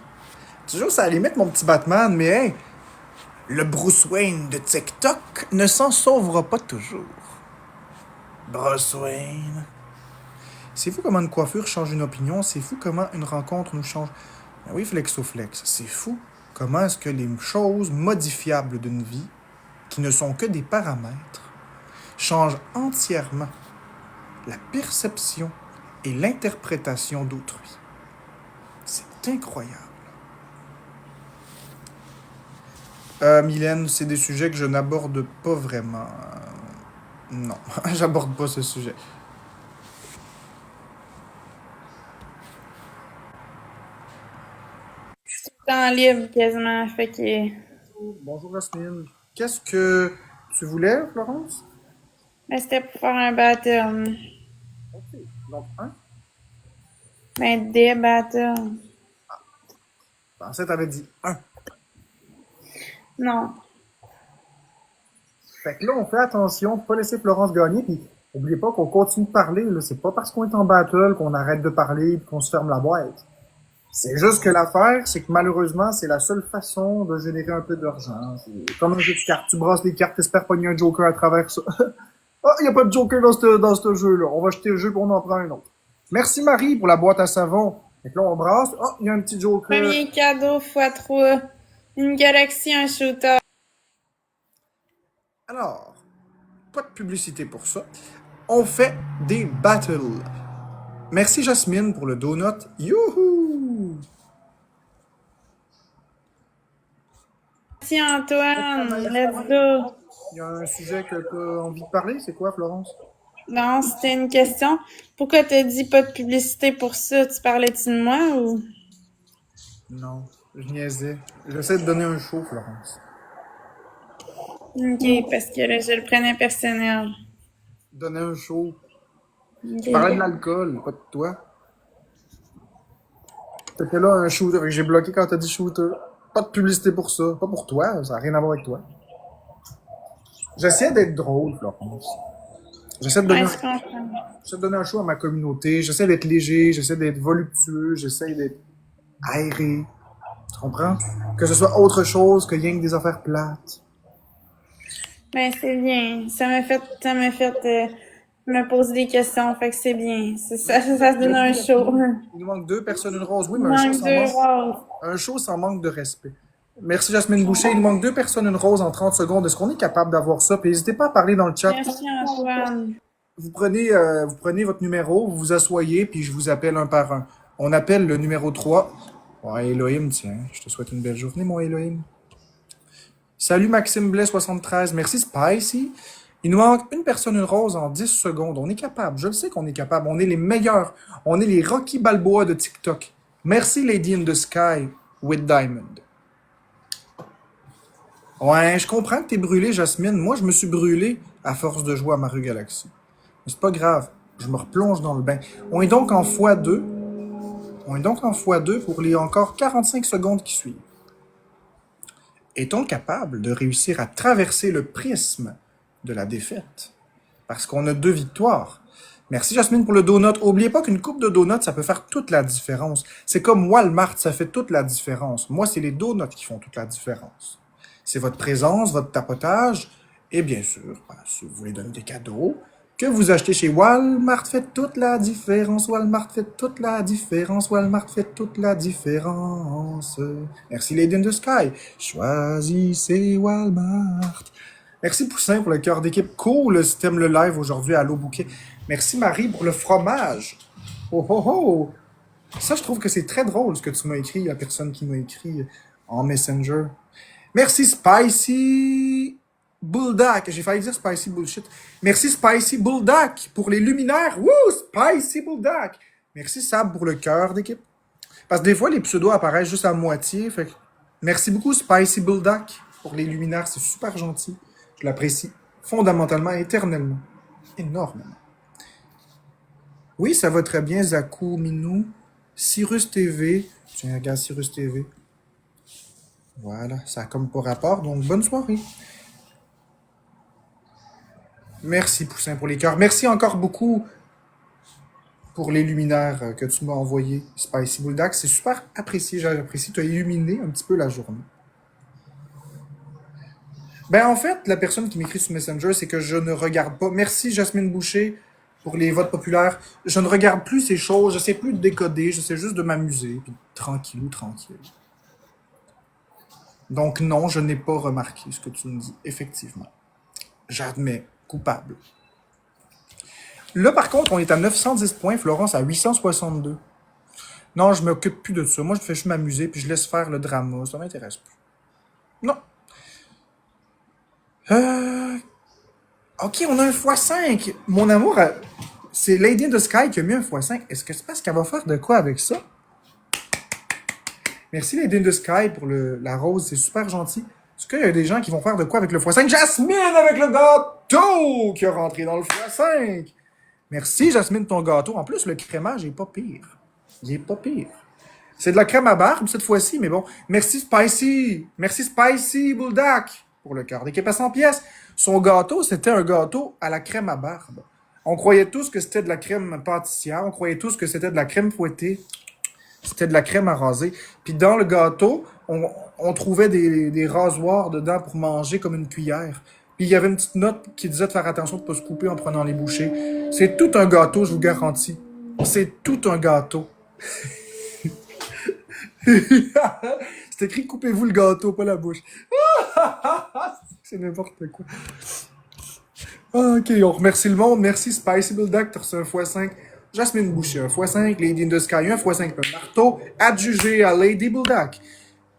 Tu joues ça à la limite, mon petit Batman, mais hey, le Bruce Wayne de TikTok ne s'en sauvera pas toujours. Bruce Wayne. C'est fou comment une coiffure change une opinion. C'est fou comment une rencontre nous change. Ben oui, Flexoflex. C'est fou comment est-ce que les choses modifiables d'une vie, qui ne sont que des paramètres, changent entièrement la perception et l'interprétation d'autrui. C'est incroyable. Mylène, c'est des sujets que je n'aborde pas vraiment. Non, j'aborde pas ce sujet. Temps libre quasiment, fait que... Bonjour Asmine. Qu'est-ce que tu voulais, Florence? C'était pour faire un battle. Donc, un. Des battles. Je pensais que t'avais dit 1. Non. Fait que là, on fait attention de pas laisser Florence gagner, puis oubliez pas qu'on continue de parler, là. C'est pas parce qu'on est en battle qu'on arrête de parler et qu'on se ferme la boîte. C'est juste que l'affaire, c'est que malheureusement, c'est la seule façon de générer un peu d'argent. C'est comme un jeu de cartes. Tu brasses les cartes, t'espères pogner un joker à travers ça. Ah, il y a pas de joker dans ce jeu-là. On va jeter le jeu pour on en prend un autre. Merci Marie pour la boîte à savon. Fait que là, on brasse. Ah, il y a un petit joker. Premier cadeau x3. Une galaxie, un shooter. Alors, pas de publicité pour ça. On fait des battles. Merci Jasmine pour le donut. Youhou! Merci Antoine. Let's go. Il y a un sujet que tu as envie de parler. C'est quoi, Florence? Non, c'était une question. Pourquoi t'as dit pas de publicité pour ça? Tu parlais-tu de moi ou? Non, je niaisais. J'essaie de donner un show, Florence. Ok, parce que là, je le prenais personnel. Donner un show. Ok. Je parlais de l'alcool, pas de toi. C'était là un shooter. Fait que j'ai bloqué quand t'as dit shooter. Pas de publicité pour ça. Pas pour toi. Ça n'a rien à voir avec toi. J'essaie d'être drôle, Florence. J'essaie de donner, Ouais, je comprends. j'essaie de donner un show à ma communauté. J'essaie d'être léger. J'essaie d'être voluptueux. J'essaie d'être aéré. Tu comprends? Que ce soit autre chose que rien que des affaires plates. Ben, c'est bien. Ça m'a fait me poser des questions, fait que c'est bien. Ça se donne un show. Il nous manque 2 personnes, une rose. Oui, Il mais manque 2 roses. un show sans manque de respect. Merci Jasmine Boucher. Il nous manque 2 personnes, une rose en 30 secondes. Est-ce qu'on est capable d'avoir ça? Puis n'hésitez pas à parler dans le chat. Merci Antoine. Vous prenez votre numéro, vous vous asseyez, puis je vous appelle un par un. On appelle le numéro 3. Ouais, Elohim, tiens. Je te souhaite une belle journée, mon Elohim. Salut Maxime Blais 73. Merci Spicy. Il nous manque une personne, une rose en 10 secondes. On est capable. Je le sais qu'on est capable. On est les meilleurs. On est les Rocky Balboa de TikTok. Merci Lady in the Sky with Diamond. Ouais, je comprends que t'es brûlé, Jasmine. Moi, je me suis brûlé à force de jouer à Mario Galaxy. Mais c'est pas grave. Je me replonge dans le bain. On est donc en x2. On est donc en x2 pour les encore 45 secondes qui suivent. Est-on capable de réussir à traverser le prisme de la défaite? Parce qu'on a 2 victoires. Merci Jasmine pour le donut. Oubliez pas qu'une coupe de donuts, ça peut faire toute la différence. C'est comme Walmart, ça fait toute la différence. Moi, c'est les donuts qui font toute la différence. C'est votre présence, votre tapotage, et bien sûr, si vous voulez donner des cadeaux, que vous achetez chez Walmart fait toute la différence. Walmart fait toute la différence. Walmart fait toute la différence. Merci Lady in the Sky. Choisissez Walmart. Merci Poussin pour le cœur d'équipe. Cool si t'aimes le live aujourd'hui à Allo Bouquet. Merci Marie pour le fromage. Oh oh oh. Ça, je trouve que c'est très drôle ce que tu m'as écrit, la personne qui m'a écrit en Messenger. Merci Spicy Bullduck. J'ai failli dire Spicy Bullshit. Merci Spicy Bullduck pour les luminaires. Wouh! Spicy Bullduck. Merci Sab pour le cœur d'équipe. Parce que des fois, les pseudos apparaissent juste à moitié. Fait que merci beaucoup Spicy Bullduck pour les luminaires. C'est super gentil. Je l'apprécie fondamentalement, éternellement. Énormément. Oui, ça va très bien, Zaku Minou. Cyrus TV. Tiens, regarde Cyrus TV. Voilà, ça a comme pas rapport, donc bonne soirée. Merci Poussin pour les cœurs. Merci encore beaucoup pour les luminaires que tu m'as envoyés, Spicy Bullduck. C'est super apprécié, j'apprécie. Tu as illuminé un petit peu la journée. Ben en fait, la personne qui m'écrit sur Messenger, c'est que je ne regarde pas. Merci Jasmine Boucher pour les votes populaires. Je ne regarde plus ces choses, je sais plus de décoder, je sais juste de m'amuser, puis tranquille. Donc non, je n'ai pas remarqué ce que tu me dis, effectivement. J'admets, coupable. Là, par contre, on est à 910 points, Florence à 862. Non, je m'occupe plus de ça. Moi, je fais juste m'amuser, puis je laisse faire le drama. Ça m'intéresse plus. Non. Ok, on a un x5. Mon amour, c'est Lady in the Sky qui a mis un x5. Est-ce que c'est parce qu'elle va faire de quoi avec ça? Merci Lady in the Sky pour la rose, c'est super gentil. Est-ce qu'il y a des gens qui vont faire de quoi avec le x5? Jasmine avec le gâteau qui a rentré dans le x5. Merci Jasmine, ton gâteau. En plus, le crémage est pas pire. Il est pas pire. C'est de la crème à barbe cette fois-ci, mais bon. Merci Spicy! Merci Spicy Bulldog pour le cœur d'équipe à 100 pièces. Son gâteau, c'était un gâteau à la crème à barbe. On croyait tous que c'était de la crème pâtissière. On croyait tous que c'était de la crème fouettée. C'était de la crème à raser. Puis dans le gâteau, on trouvait des rasoirs dedans pour manger comme une cuillère. Puis il y avait une petite note qui disait de faire attention de ne pas se couper en prenant les bouchées. C'est tout un gâteau, je vous garantis. C'est tout un gâteau. C'est écrit « Coupez-vous le gâteau, pas la bouche. » C'est n'importe quoi. Ok, on remercie le monde. Merci Spicy Bulldog, t'as reçu un x5. Jasmine Boucher, un x5. Lady in the Sky, un x5 un marteau. Adjugé à Lady Bulldog.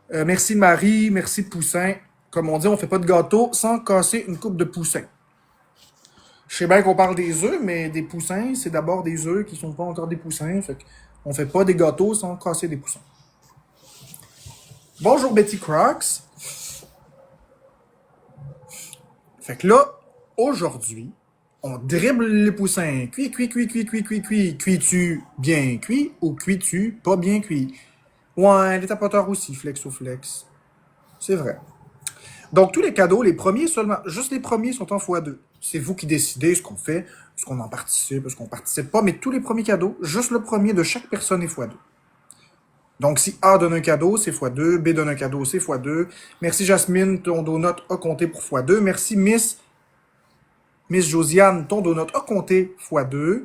Merci Marie, merci Poussin. Comme on dit, on fait pas de gâteau sans casser une coupe de poussins. Je sais bien qu'on parle des œufs, mais des poussins, c'est d'abord des œufs qui sont pas encore des poussins. Fait qu'on fait pas des gâteaux sans casser des poussins. Bonjour Betty Crocs. Fait que là, aujourd'hui, on dribble les poussins. Cuit. Cuis-tu bien cuit ou cuis-tu pas bien cuit? Ouais, les tapoteurs aussi, flex ou flex. C'est vrai. Donc, tous les cadeaux, les premiers seulement, juste les premiers sont en x2. C'est vous qui décidez ce qu'on fait, ce qu'on en participe, ce qu'on participe pas, mais tous les premiers cadeaux, juste le premier de chaque personne est x2. Donc, si A donne un cadeau, c'est x2. B donne un cadeau, c'est x2. Merci Jasmine, ton donut a compté pour x2. Merci Miss Josiane, ton donut a compté x2.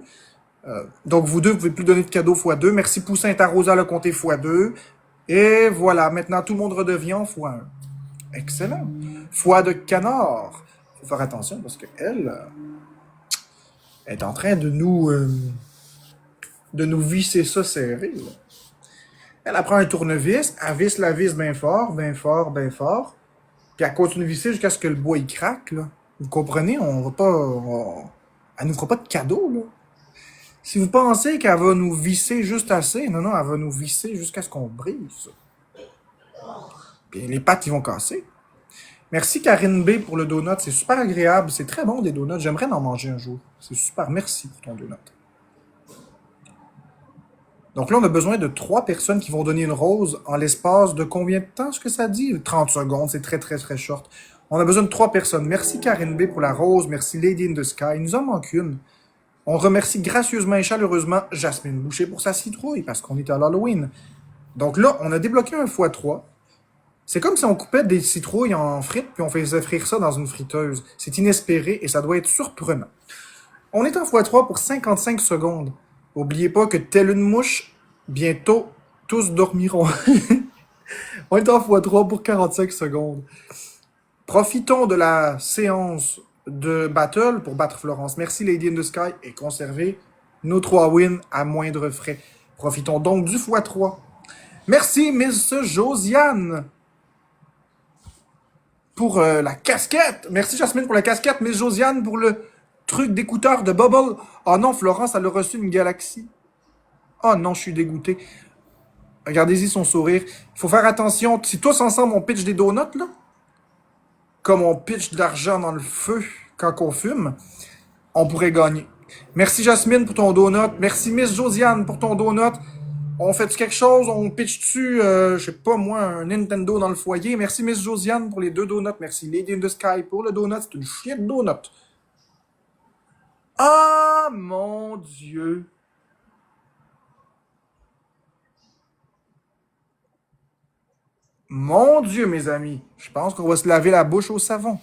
Donc, vous deux, vous pouvez plus donner de cadeau x2. Merci Poussin, ta Rosa a compté x2. Et voilà, maintenant, tout le monde redevient en x1. Excellent. Foie de canard. Faut faire attention parce qu'elle est en train de nous visser ça serré. Là. Elle prend un tournevis, elle visse la vis bien fort. Puis elle continue de visser jusqu'à ce que le bois il craque. Là. Vous comprenez? Elle nous fera pas de cadeau. Là. Si vous pensez qu'elle va nous visser juste assez, non, elle va nous visser jusqu'à ce qu'on brise. Puis les pattes, ils vont casser. Merci Karine B pour le donut. C'est super agréable. C'est très bon des donuts. J'aimerais en manger un jour. C'est super. Merci pour ton donut. Donc là, on a besoin de 3 personnes qui vont donner une rose en l'espace de combien de temps, ce que ça dit? 30 secondes. C'est très, très, très short. On a besoin de 3 personnes. Merci Karine B pour la rose. Merci Lady in the Sky. Il nous en manque une. On remercie gracieusement et chaleureusement Jasmine Boucher pour sa citrouille parce qu'on est à l'Halloween. Donc là, on a débloqué un x3. C'est comme si on coupait des citrouilles en frites puis on faisait frire ça dans une friteuse. C'est inespéré et ça doit être surprenant. On est en x3 pour 55 secondes. N'oubliez pas que telle une mouche, bientôt tous dormiront. On est en x3 pour 45 secondes. Profitons de la séance de battle pour battre Florence. Merci Lady in the Sky et conserver nos 3 wins à moindre frais. Profitons donc du x3. Merci Miss Josiane pour la casquette. Merci Jasmine pour la casquette. Miss Josiane pour le truc d'écouteur de Bubble. Oh non, Florence, elle a reçu une galaxie. Oh non, je suis dégoûté. Regardez-y son sourire. Il faut faire attention. Si tous ensemble on pitch des donuts, là, comme on pitch de l'argent dans le feu quand on fume, on pourrait gagner. Merci Jasmine pour ton donut. Merci Miss Josiane pour ton donut. On fait-tu quelque chose? On pitch-tu, je sais pas moi, un Nintendo dans le foyer? Merci Miss Josiane pour les 2 donuts. Merci Lady in the Sky pour le donut. C'est une chier de donut. Ah, mon Dieu! Mon Dieu, mes amis! Je pense qu'on va se laver la bouche au savon.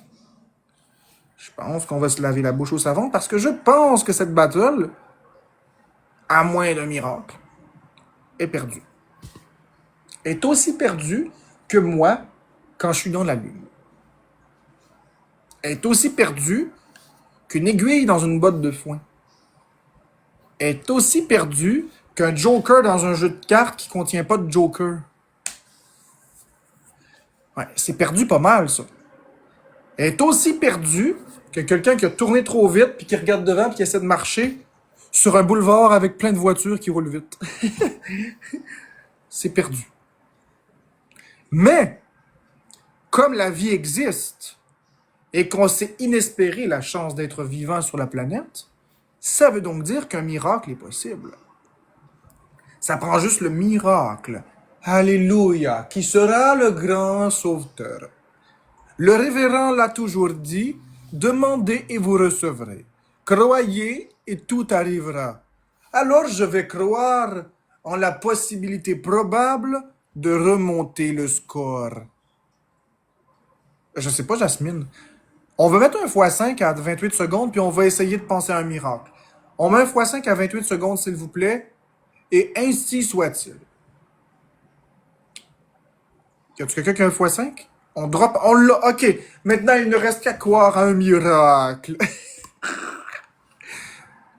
Parce que je pense que cette battle, à moins d'un miracle, est perdue. Est aussi perdue que moi quand je suis dans la lune. Est aussi perdue qu'une aiguille dans une botte de foin. Est aussi perdue qu'un joker dans un jeu de cartes qui contient pas de joker. Ouais, c'est perdu pas mal, ça. Est aussi perdue que quelqu'un qui a tourné trop vite puis qui regarde devant puis qui essaie de marcher sur un boulevard avec plein de voitures qui roulent vite. C'est perdu. Mais, comme la vie existe et qu'on s'est inespéré la chance d'être vivant sur la planète, ça veut donc dire qu'un miracle est possible. Ça prend juste le miracle Alléluia, qui sera le grand sauveteur. Le révérend l'a toujours dit, demandez et vous recevrez. Croyez et tout arrivera. Alors je vais croire en la possibilité probable de remonter le score. Je sais pas, Jasmine. On va mettre un x5 à 28 secondes, puis on va essayer de penser à un miracle. On met un x5 à 28 secondes, s'il vous plaît, et ainsi soit-il. Y a-tu quelqu'un qui a un x5? On drop, on l'a, ok. Maintenant, il ne reste qu'à croire à un miracle.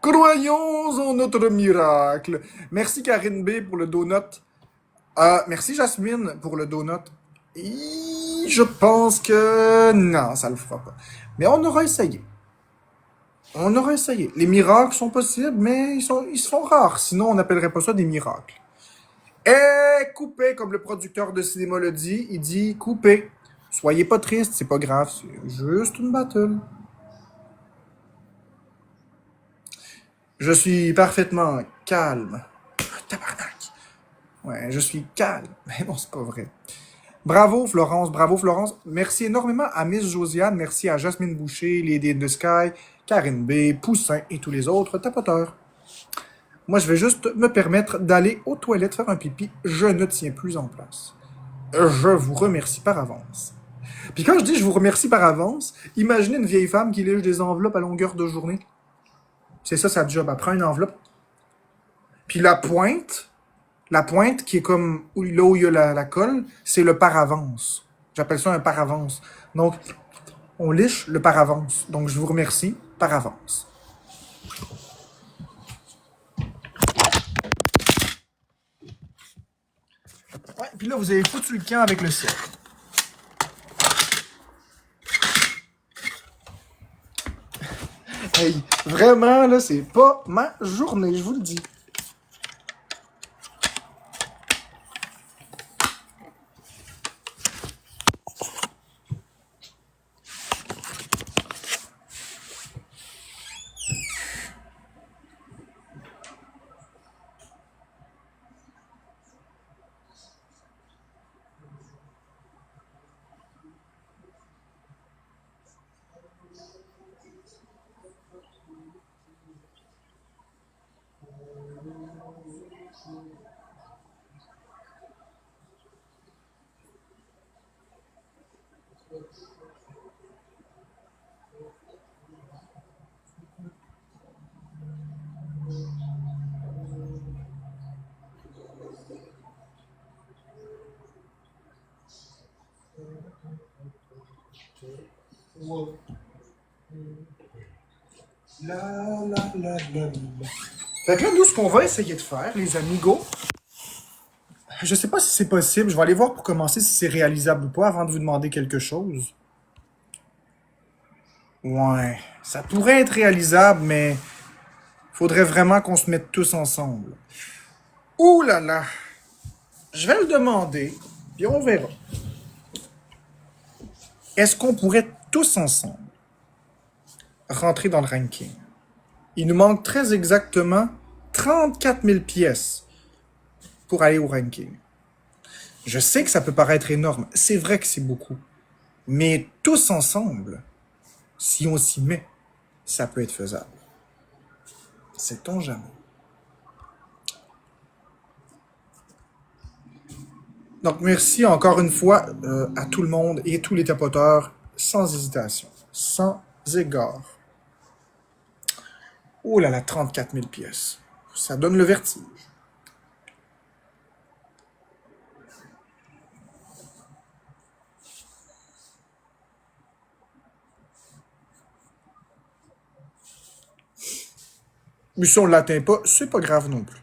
Croyons en notre miracle. Merci Karine B pour le donut. Merci Jasmine pour le donut. Je pense que non, ça le fera pas. Mais on aura essayé. On aura essayé. Les miracles sont possibles, mais ils se font rares. Sinon, on n'appellerait pas ça des miracles. Et coupé, comme le producteur de cinéma le dit, il dit coupé. Soyez pas triste, c'est pas grave, c'est juste une battle. Je suis parfaitement calme. Tabarnak. Ouais, je suis calme. Mais bon, c'est pas vrai. Bravo Florence, bravo Florence. Merci énormément à Miss Josiane, merci à Jasmine Boucher, Lady in the Sky, Karine B, Poussin et tous les autres tapoteurs. Moi, je vais juste me permettre d'aller aux toilettes faire un pipi. Je ne tiens plus en place. Je vous remercie par avance. Puis quand je dis je vous remercie par avance, imaginez une vieille femme qui lèche des enveloppes à longueur de journée. C'est ça sa job. Elle prend une enveloppe. Puis la pointe qui est comme là où il y a la colle, c'est le paravance. J'appelle ça un paravance. Donc, on liche le paravance. Donc, je vous remercie par avance. Ouais, puis là, vous avez foutu le camp avec le ciel. Hey, vraiment, là, c'est pas ma journée, je vous le dis. Fait que là, nous, ce qu'on va essayer de faire, les amigos, je sais pas si c'est possible. Je vais aller voir pour commencer si c'est réalisable ou pas avant de vous demander quelque chose. Ouais, ça pourrait être réalisable, mais faudrait vraiment qu'on se mette tous ensemble. Ouh là là! Je vais le demander, puis on verra. Est-ce qu'on pourrait tous ensemble rentrer dans le ranking? Il nous manque très exactement 34 000 pièces pour aller au ranking. Je sais que ça peut paraître énorme. C'est vrai que c'est beaucoup. Mais tous ensemble, si on s'y met, ça peut être faisable. Sait-on jamais? Donc, merci encore une fois à tout le monde et tous les tapoteurs, sans hésitation, sans égard. Oh là là, 34 000 pièces. Ça donne le vertige. Mais si on ne l'atteint pas, c'est pas grave non plus.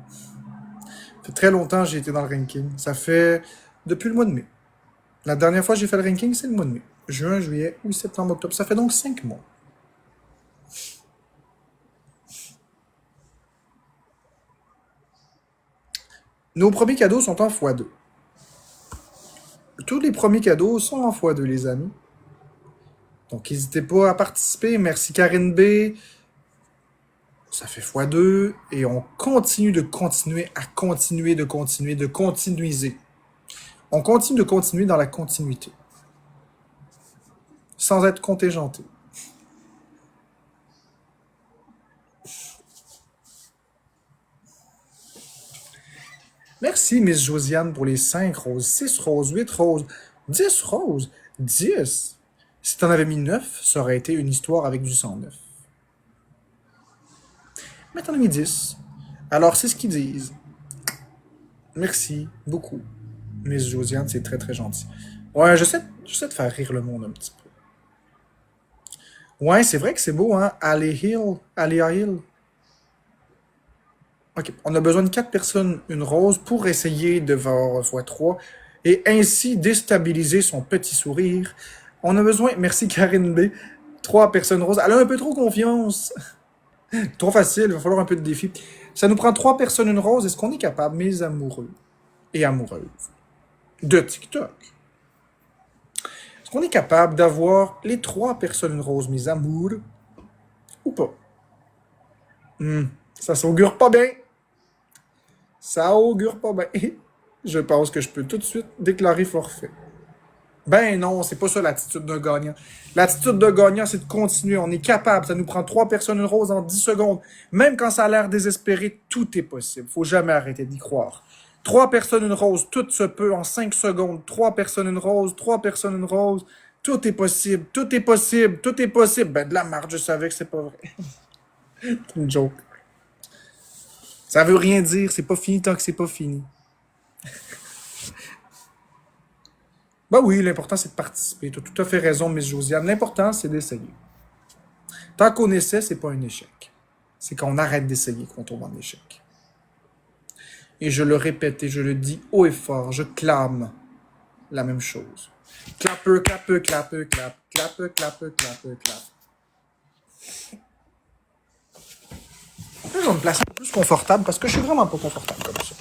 Ça fait très longtemps que j'ai été dans le ranking. Ça fait depuis le mois de mai. La dernière fois que j'ai fait le ranking, c'est le mois de mai. Juin, juillet, août, septembre, octobre. Ça fait donc 5 mois. Nos premiers cadeaux sont en x2. Tous les premiers cadeaux sont en x2, les amis. Donc, n'hésitez pas à participer. Merci Karine B. Ça fait x2 et on continue de continuer à continuer de continuer de continuiser. On continue de continuer dans la continuité. Sans être contingenté. Merci, Miss Josiane, pour les 5 roses, 6 roses, 8 roses, 10 roses, 10. Si t'en avais mis 9, ça aurait été une histoire avec du sang neuf. Mais t'en as mis 10. Alors, c'est ce qu'ils disent. Merci beaucoup. Miss Josiane, c'est très très gentil. Ouais, j'essaie de faire rire le monde un petit peu. Ouais, c'est vrai que c'est beau, hein? Aléa Hill. Ok, on a besoin de 4 personnes, une rose, pour essayer de voir x3 et ainsi déstabiliser son petit sourire. On a besoin, merci Karine B, 3 personnes roses. Elle a un peu trop confiance. Trop facile, il va falloir un peu de défi. Ça nous prend 3 personnes, une rose. Est-ce qu'on est capable, mes amoureux et amoureuses de TikTok? Est-ce qu'on est capable d'avoir les 3 personnes, une rose, mes amours, ou pas? Ça s'augure pas bien. Ça augure pas bien. Je pense que je peux tout de suite déclarer forfait. Ben non, c'est pas ça l'attitude d'un gagnant. L'attitude d'un gagnant, c'est de continuer. On est capable. Ça nous prend 3 personnes, une rose en 10 secondes. Même quand ça a l'air désespéré, tout est possible. Faut jamais arrêter d'y croire. 3 personnes, une rose, tout se peut en 5 secondes. 3 personnes, une rose, 3 personnes, une rose. Tout est possible, tout est possible, tout est possible. Ben de la marge, je savais que c'est pas vrai. C'est une joke. Ça veut rien dire, c'est pas fini tant que c'est pas fini. Ben oui, l'important c'est de participer. Tu as tout à fait raison, Miss Josiane. L'important c'est d'essayer. Tant qu'on essaie, c'est pas un échec. C'est quand on arrête d'essayer qu'on tombe en échec. Et je le répète et je le dis haut et fort, je clame la même chose. Clappe, clappe, clappe, clappe, clappe, clappe, clappe, clappe. Là, je vais me placer un peu plus confortable parce que je suis vraiment pas confortable comme ça.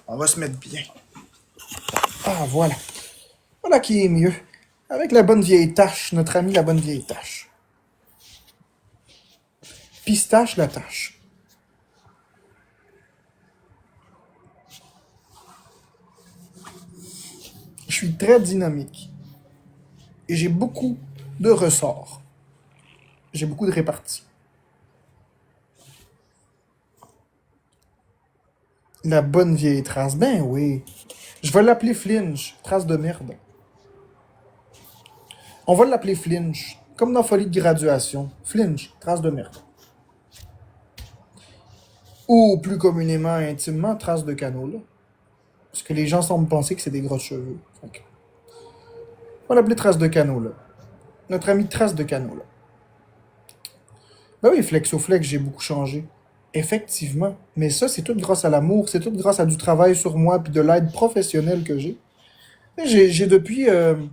On va se mettre bien. Ah, voilà. Voilà qui est mieux. Avec la bonne vieille tache, notre ami la bonne vieille tache. Pistache la tâche. Je suis très dynamique. Et j'ai beaucoup de ressorts. J'ai beaucoup de réparties. La bonne vieille trace. Ben oui. Je vais l'appeler Flinch. Trace de merde. On va l'appeler Flinch. Comme dans Folie de graduation. Flinch. Trace de merde. Ou plus communément, intimement, trace de canola. Parce que les gens semblent penser que c'est des grosses cheveux. Okay. On va l'appeler trace de canola. Notre ami trace de canola. Ben oui, Flexoflex, j'ai beaucoup changé. Effectivement. Mais ça, c'est tout grâce à l'amour, c'est tout grâce à du travail sur moi puis de l'aide professionnelle que j'ai. J'ai depuis le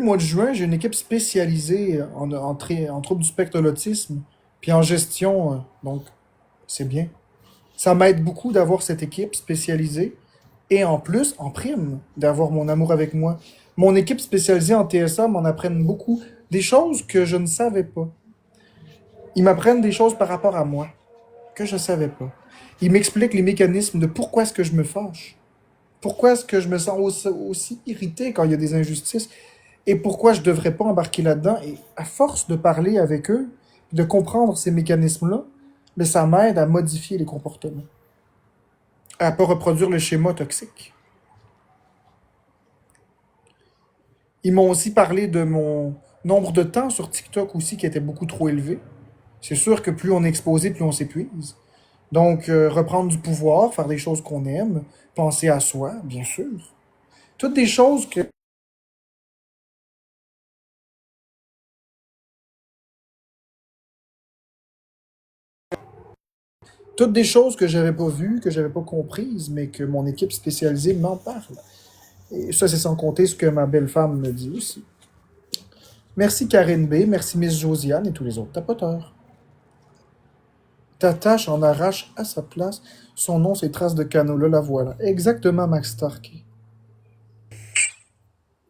mois de juin, j'ai une équipe spécialisée en troubles du spectre de l'autisme puis en gestion. Donc, c'est bien. Ça m'aide beaucoup d'avoir cette équipe spécialisée et en plus, en prime, d'avoir mon amour avec moi. Mon équipe spécialisée en TSA m'en apprennent beaucoup. Des choses que je ne savais pas. Ils m'apprennent des choses par rapport à moi que je ne savais pas. Ils m'expliquent les mécanismes de pourquoi est-ce que je me fâche. Pourquoi est-ce que je me sens aussi irrité quand il y a des injustices et pourquoi je ne devrais pas embarquer là-dedans. Et à force de parler avec eux, de comprendre ces mécanismes-là, mais ça m'aide à modifier les comportements. À ne pas reproduire le schéma toxique. Ils m'ont aussi parlé de mon nombre de temps sur TikTok aussi qui était beaucoup trop élevé. C'est sûr que plus on est exposé, plus on s'épuise. Donc, reprendre du pouvoir, faire des choses qu'on aime, penser à soi, bien sûr. Toutes des choses que... Toutes des choses que j'avais pas vues, que j'avais pas comprises, mais que mon équipe spécialisée m'en parle. Et ça, c'est sans compter ce que ma belle femme me dit aussi. Merci Karine B, merci Miss Josiane et tous les autres tapoteurs. Ta tâche en arrache à sa place. Son nom, c'est Trace de Canola, la voilà. Exactement, Max Starkey.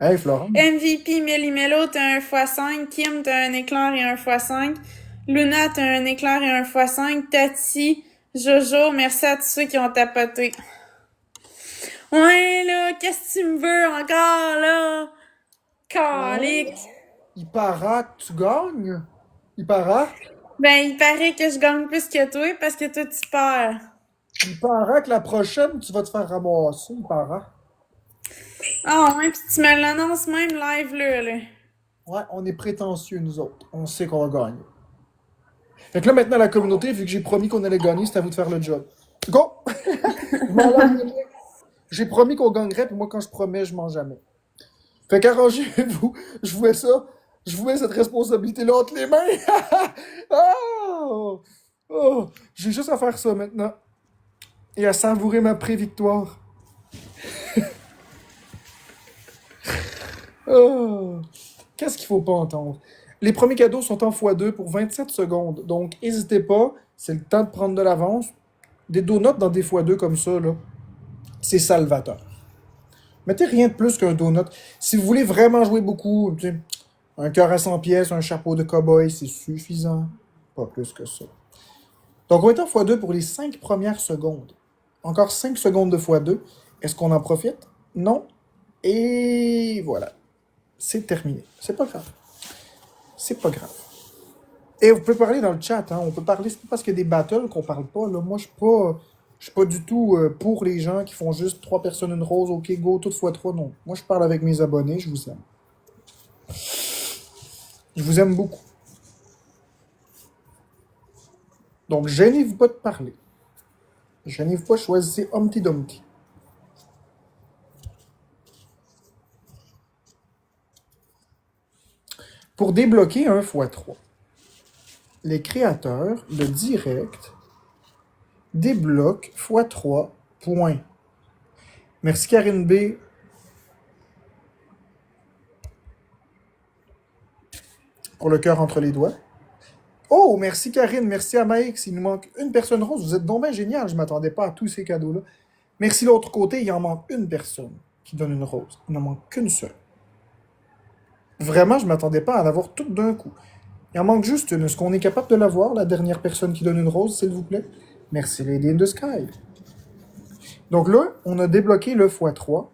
Hey, Florent. MVP Méli-Mélo, t'as un x5. Kim, t'as un éclair et un x5. Luna, t'as un éclair et un x5. Tati, Jojo, merci à tous ceux qui ont tapoté. Ouais, là, qu'est-ce que tu me veux encore, là? Calique. Il paraît que tu gagnes. Il paraît. Ben, il paraît que je gagne plus que toi parce que toi, tu perds. Il paraît que la prochaine, tu vas te faire ramasser. Il paraît. Ah, ouais, pis tu me l'annonces même live, là. Ouais, on est prétentieux, nous autres. On sait qu'on va gagner. Fait que là, maintenant, la communauté, vu que j'ai promis qu'on allait gagner, c'est à vous de faire le job. Go! J'ai promis qu'on gagnerait, puis moi, quand je promets, je mens jamais. Fait qu'arrangez-vous. Je vous mets cette responsabilité-là entre les mains. Oh! Oh! J'ai juste à faire ça maintenant. Et à savourer ma pré-victoire. Oh! Qu'est-ce qu'il faut pas entendre? Les premiers cadeaux sont en x2 pour 27 secondes. Donc, n'hésitez pas. C'est le temps de prendre de l'avance. Des donuts dans des x2 comme ça, là, c'est salvateur. Mettez rien de plus qu'un donut. Si vous voulez vraiment jouer beaucoup, tu sais, un cœur à 100 pièces, un chapeau de cow-boy, c'est suffisant. Pas plus que ça. Donc, on est en x2 pour les 5 premières secondes. Encore 5 secondes de x2. Est-ce qu'on en profite? Non. Et voilà. C'est terminé. C'est pas grave. C'est pas grave. Et vous pouvez parler dans le chat, hein. On peut parler, c'est pas parce qu'il y a des battles qu'on parle pas, là. Moi, je suis pas du tout pour les gens qui font juste 3 personnes une rose, ok, go, tout x3, non. Moi, je parle avec mes abonnés, je vous aime. Je vous aime beaucoup. Donc, gênez-vous pas de parler. Gênez-vous pas, choisissez Humpty Dumpty. Pour débloquer un x3, les créateurs de direct débloquent x3 points. Merci Karine B. Pour le cœur entre les doigts. Oh, merci Karine, merci à Mike. S'il nous manque une personne rose, vous êtes donc bien génial. Je ne m'attendais pas à tous ces cadeaux-là. Merci de l'autre côté, il en manque une personne qui donne une rose. Il n'en manque qu'une seule. Vraiment, je ne m'attendais pas à en avoir toutes d'un coup. Il en manque juste une. Est-ce qu'on est capable de l'avoir, la dernière personne qui donne une rose, s'il vous plaît? Merci Lady in the Sky. Donc là, on a débloqué le x3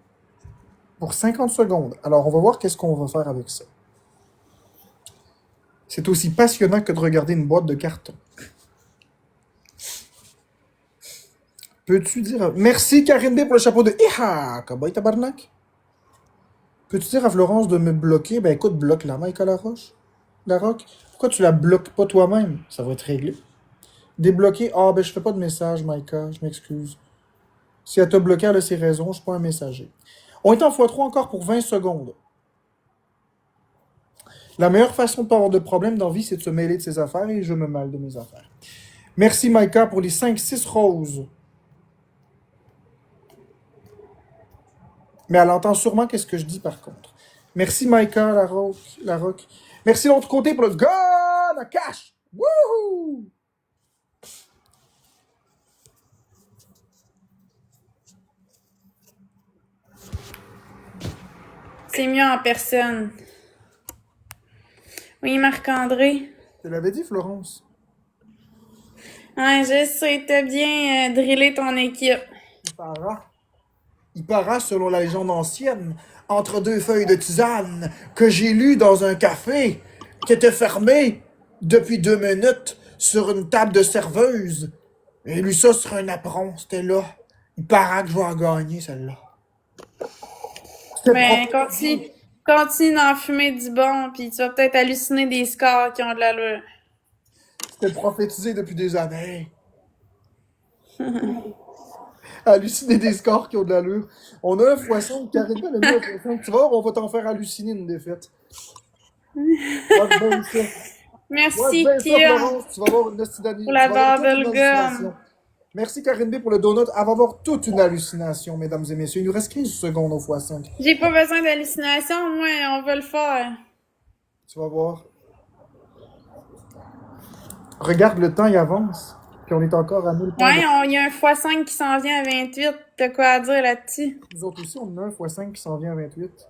pour 50 secondes. Alors, on va voir qu'est-ce qu'on va faire avec ça. C'est aussi passionnant que de regarder une boîte de carton. Peux-tu dire... Merci Karine B pour le chapeau de... Iha! Cowboy tabarnak! Peux-tu dire à Florence de me bloquer? Ben écoute, bloque-la, Mike la rock. Pourquoi tu la bloques pas toi-même? Ça va être réglé. Débloquer. Ah, ben je fais pas de message, Maïka. Je m'excuse. Si elle t'a bloqué, elle a ses raisons. Je suis pas un messager. On est en x3 encore pour 20 secondes. La meilleure façon de pas avoir de problème dans la vie, c'est de se mêler de ses affaires et je me mêle de mes affaires. Merci, Maïka, pour les 5-6 roses. Mais elle entend sûrement qu'est-ce que je dis, par contre. Merci, Maïka, la rock. Merci de l'autre côté pour le gun à cash. Wouhou! C'est mieux en personne. Oui, Marc-André. Je te l'avais dit, Florence. Ouais, je sais, t'as bien drillé ton équipe. Il paraît, selon la légende ancienne, entre 2 feuilles de tisane, que j'ai lu dans un café, qui était fermé depuis 2 minutes sur une table de serveuse. J'ai lu ça sur un apron, c'était là. Il paraît que je vais en gagner, celle-là. Mais continue d'en fumer du bon, puis tu vas peut-être halluciner des scores qui ont de l'allure. C'était prophétisé depuis des années. Halluciner des scores qui ont de l'allure. On a un x5, Karine, le mieux x5. Tu vas voir, on va t'en faire halluciner une défaite. Merci, Kia, tu vas voir une pour la bubblegum. Merci Karine B pour le donut. Elle va avoir toute une hallucination, mesdames et messieurs. Il nous reste 15 secondes au x5. J'ai pas besoin d'hallucination, moi, on va le faire. Tu vas voir. Regarde, le temps, il avance. Puis on est encore à 1000 points. Ouais, il y a un x5 qui s'en vient à 28. T'as quoi à dire là-dessus? Nous autres aussi, on a un x5 qui s'en vient à 28.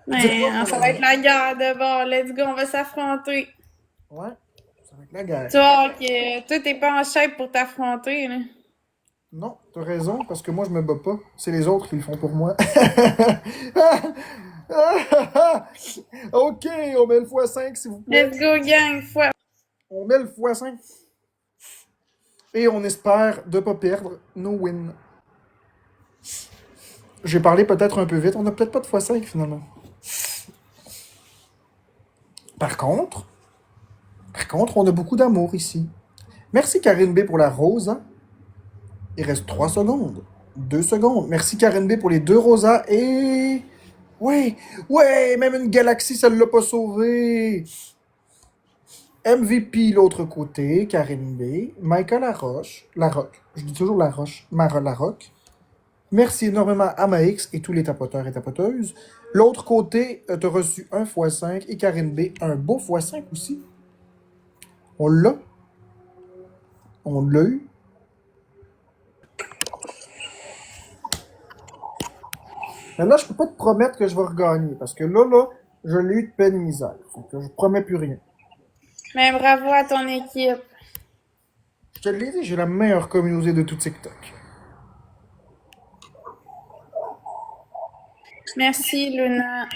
Mais ça va être la guerre de bord. Let's go, on va s'affronter. Ouais. La guerre. Tu vois que toi, t'es pas en shape pour t'affronter, là. Non, t'as raison, parce que moi, je me bats pas. C'est les autres qui le font pour moi. Ok, on met le x5, s'il vous plaît. Let's go, gang, fois. On met le x5. Et on espère de pas perdre nos wins. J'ai parlé peut-être un peu vite. On a peut-être pas de x5, finalement. Par contre, on a beaucoup d'amour ici. Merci Karine B pour la rose. Hein? Il reste 3 secondes. 2 secondes. Merci Karine B pour les 2 rosas. Et... Ouais, même une galaxie, ça ne l'a pas sauvé. MVP l'autre côté, Karine B. Michael Larocque. Je dis toujours Laroche. Mara Larocque. Merci énormément à Max et tous les tapoteurs et tapoteuses. L'autre côté, tu as reçu un x5 et Karine B, un beau x5 aussi. On l'a. On l'a eu. Mais là, je peux pas te promettre que je vais regagner. Parce que là, je l'ai eu de peine et misère. Donc, je promets plus rien. Mais bravo à ton équipe. Je te l'ai dit, j'ai la meilleure communauté de tout TikTok. Merci, Luna.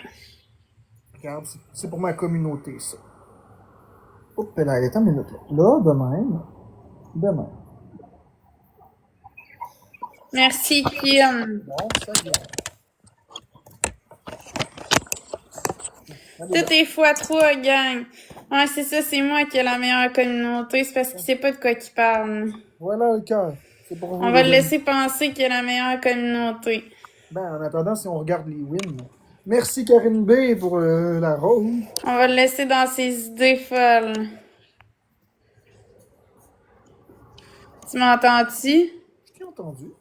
Regarde, c'est pour ma communauté, ça. Oups, là, elle est en minute. Là, de même. De même. Merci, Kim. Bon, ça vient. Tout est x3, gang. Ouais, c'est ça, c'est moi qui ai la meilleure communauté. C'est parce qu'il sait pas de quoi qu'il parle. Voilà le cœur. C'est pour vous. On va le laisser penser qu'il a la meilleure communauté. Ben, en attendant, si on regarde les wins. Merci Karine B pour la rose. On va le laisser dans ses idées folles. Tu m'entends-tu? Je t'ai entendu.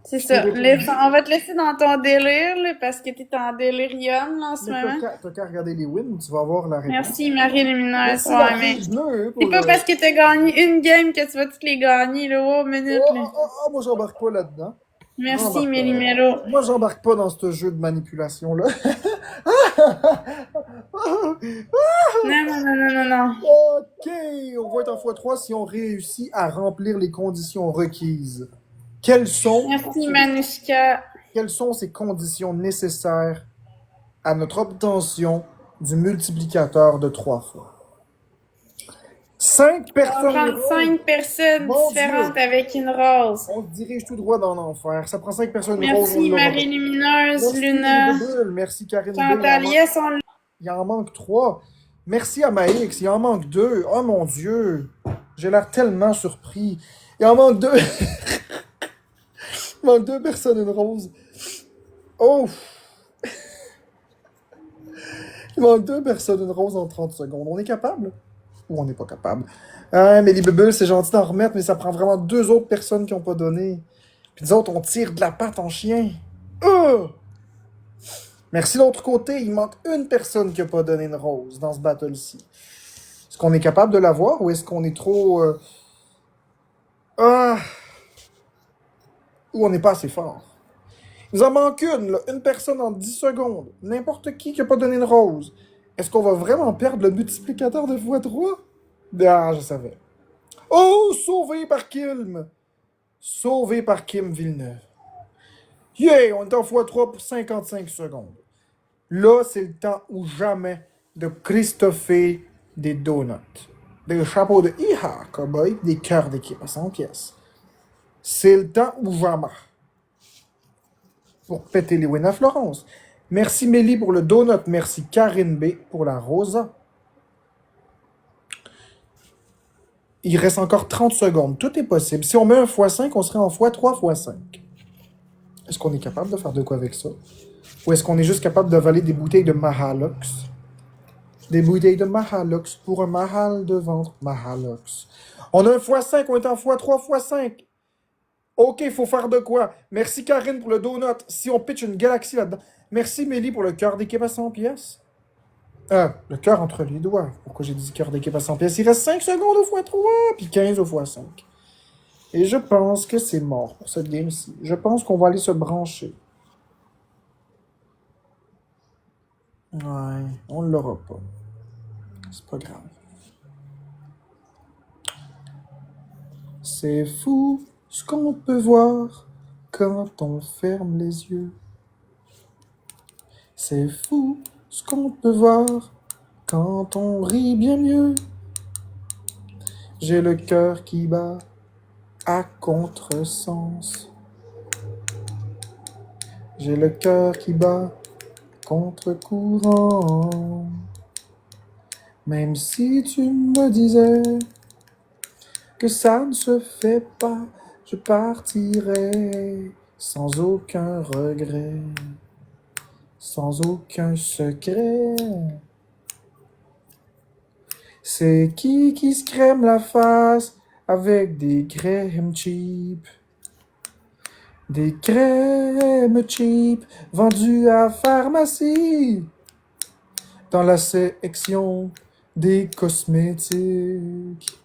C'est ça. On va te laisser dans ton délire, là, parce que t'es en délirium, là, en ce moment. T'as qu'à regarder les wins, tu vas voir la réponse. Merci, Marie-Lumineuse. Merci Ouais, mais... C'est pas parce que t'as gagné une game que tu vas toutes les gagner, là, oh, minute, là. Moi, j'embarque pas là-dedans. Merci, Mélimelo. Moi, j'embarque pas dans ce jeu de manipulation-là. Non. Ok, on va être en x3 si on réussit à remplir les conditions requises. Merci, Manushka. Quelles sont ces conditions nécessaires à notre obtention du multiplicateur de 3 fois? 5 personnes. On va prendre 5 personnes différentes avec une rose. On se dirige tout droit dans l'enfer. Ça prend 5 personnes roses. Merci, Marie-Lumineuse, Luna. Merci, Karine. Il en manque 3. Merci à Max. Il en manque 2. Oh mon Dieu. J'ai l'air tellement surpris. Il en manque 2. Il manque 2 personnes, une rose. Oh. Il manque 2 personnes, une rose en 30 secondes. On est capable? Ou on n'est pas capable? Ah, mais les bubbles, c'est gentil d'en remettre, mais ça prend vraiment 2 autres personnes qui n'ont pas donné. Puis nous autres, on tire de la patte en chien. Merci de l'autre côté, il manque une personne qui n'a pas donné une rose dans ce battle-ci. Est-ce qu'on est capable de l'avoir ou est-ce qu'on est trop... Ou on n'est pas assez fort? Il nous en manque une, là. Une personne en 10 secondes. N'importe qui n'a pas donné une rose. Est-ce qu'on va vraiment perdre le multiplicateur de x3? Ah, je savais. Oh, sauvé par Kim! Sauvé par Kim Villeneuve. Yeah, on est en x3 pour 55 secondes. Là, c'est le temps ou jamais de Christopher des donuts. Des chapeaux de Iha, cowboy, des cœurs d'équipe à 100 pièces. C'est le temps ou jamais. Pour péter les wins à Florence. Merci Mélie pour le donut. Merci Karine B pour la rosa. Il reste encore 30 secondes. Tout est possible. Si on met un x5, on serait en x3, x5. Est-ce qu'on est capable de faire de quoi avec ça? Ou est-ce qu'on est juste capable d'avaler des bouteilles de Mahalox? Des bouteilles de Mahalox pour un mahal de ventre. Mahalox. On a un x5, on est en x3, x5. Ok, il faut faire de quoi? Merci Karine pour le donut. Si on pitch une galaxie là-dedans. Merci Mélie pour le cœur d'équipe à 100 pièces. Le cœur entre les doigts. Pourquoi j'ai dit cœur d'équipe à 100 pièces? Il reste 5 secondes au x3, puis 15 au x5. Et je pense que c'est mort pour cette game-ci. Je pense qu'on va aller se brancher. Ouais, on l'aura pas. C'est pas grave. C'est fou ce qu'on peut voir quand on ferme les yeux. C'est fou ce qu'on peut voir quand on rit bien mieux. J'ai le cœur qui bat à contresens. J'ai le cœur qui bat contre courant. Même si tu me disais que ça ne se fait pas, je partirais sans aucun regret, sans aucun secret. C'est qui se crème la face avec des crèmes cheap? Des crèmes cheap vendues à pharmacie dans la section des cosmétiques.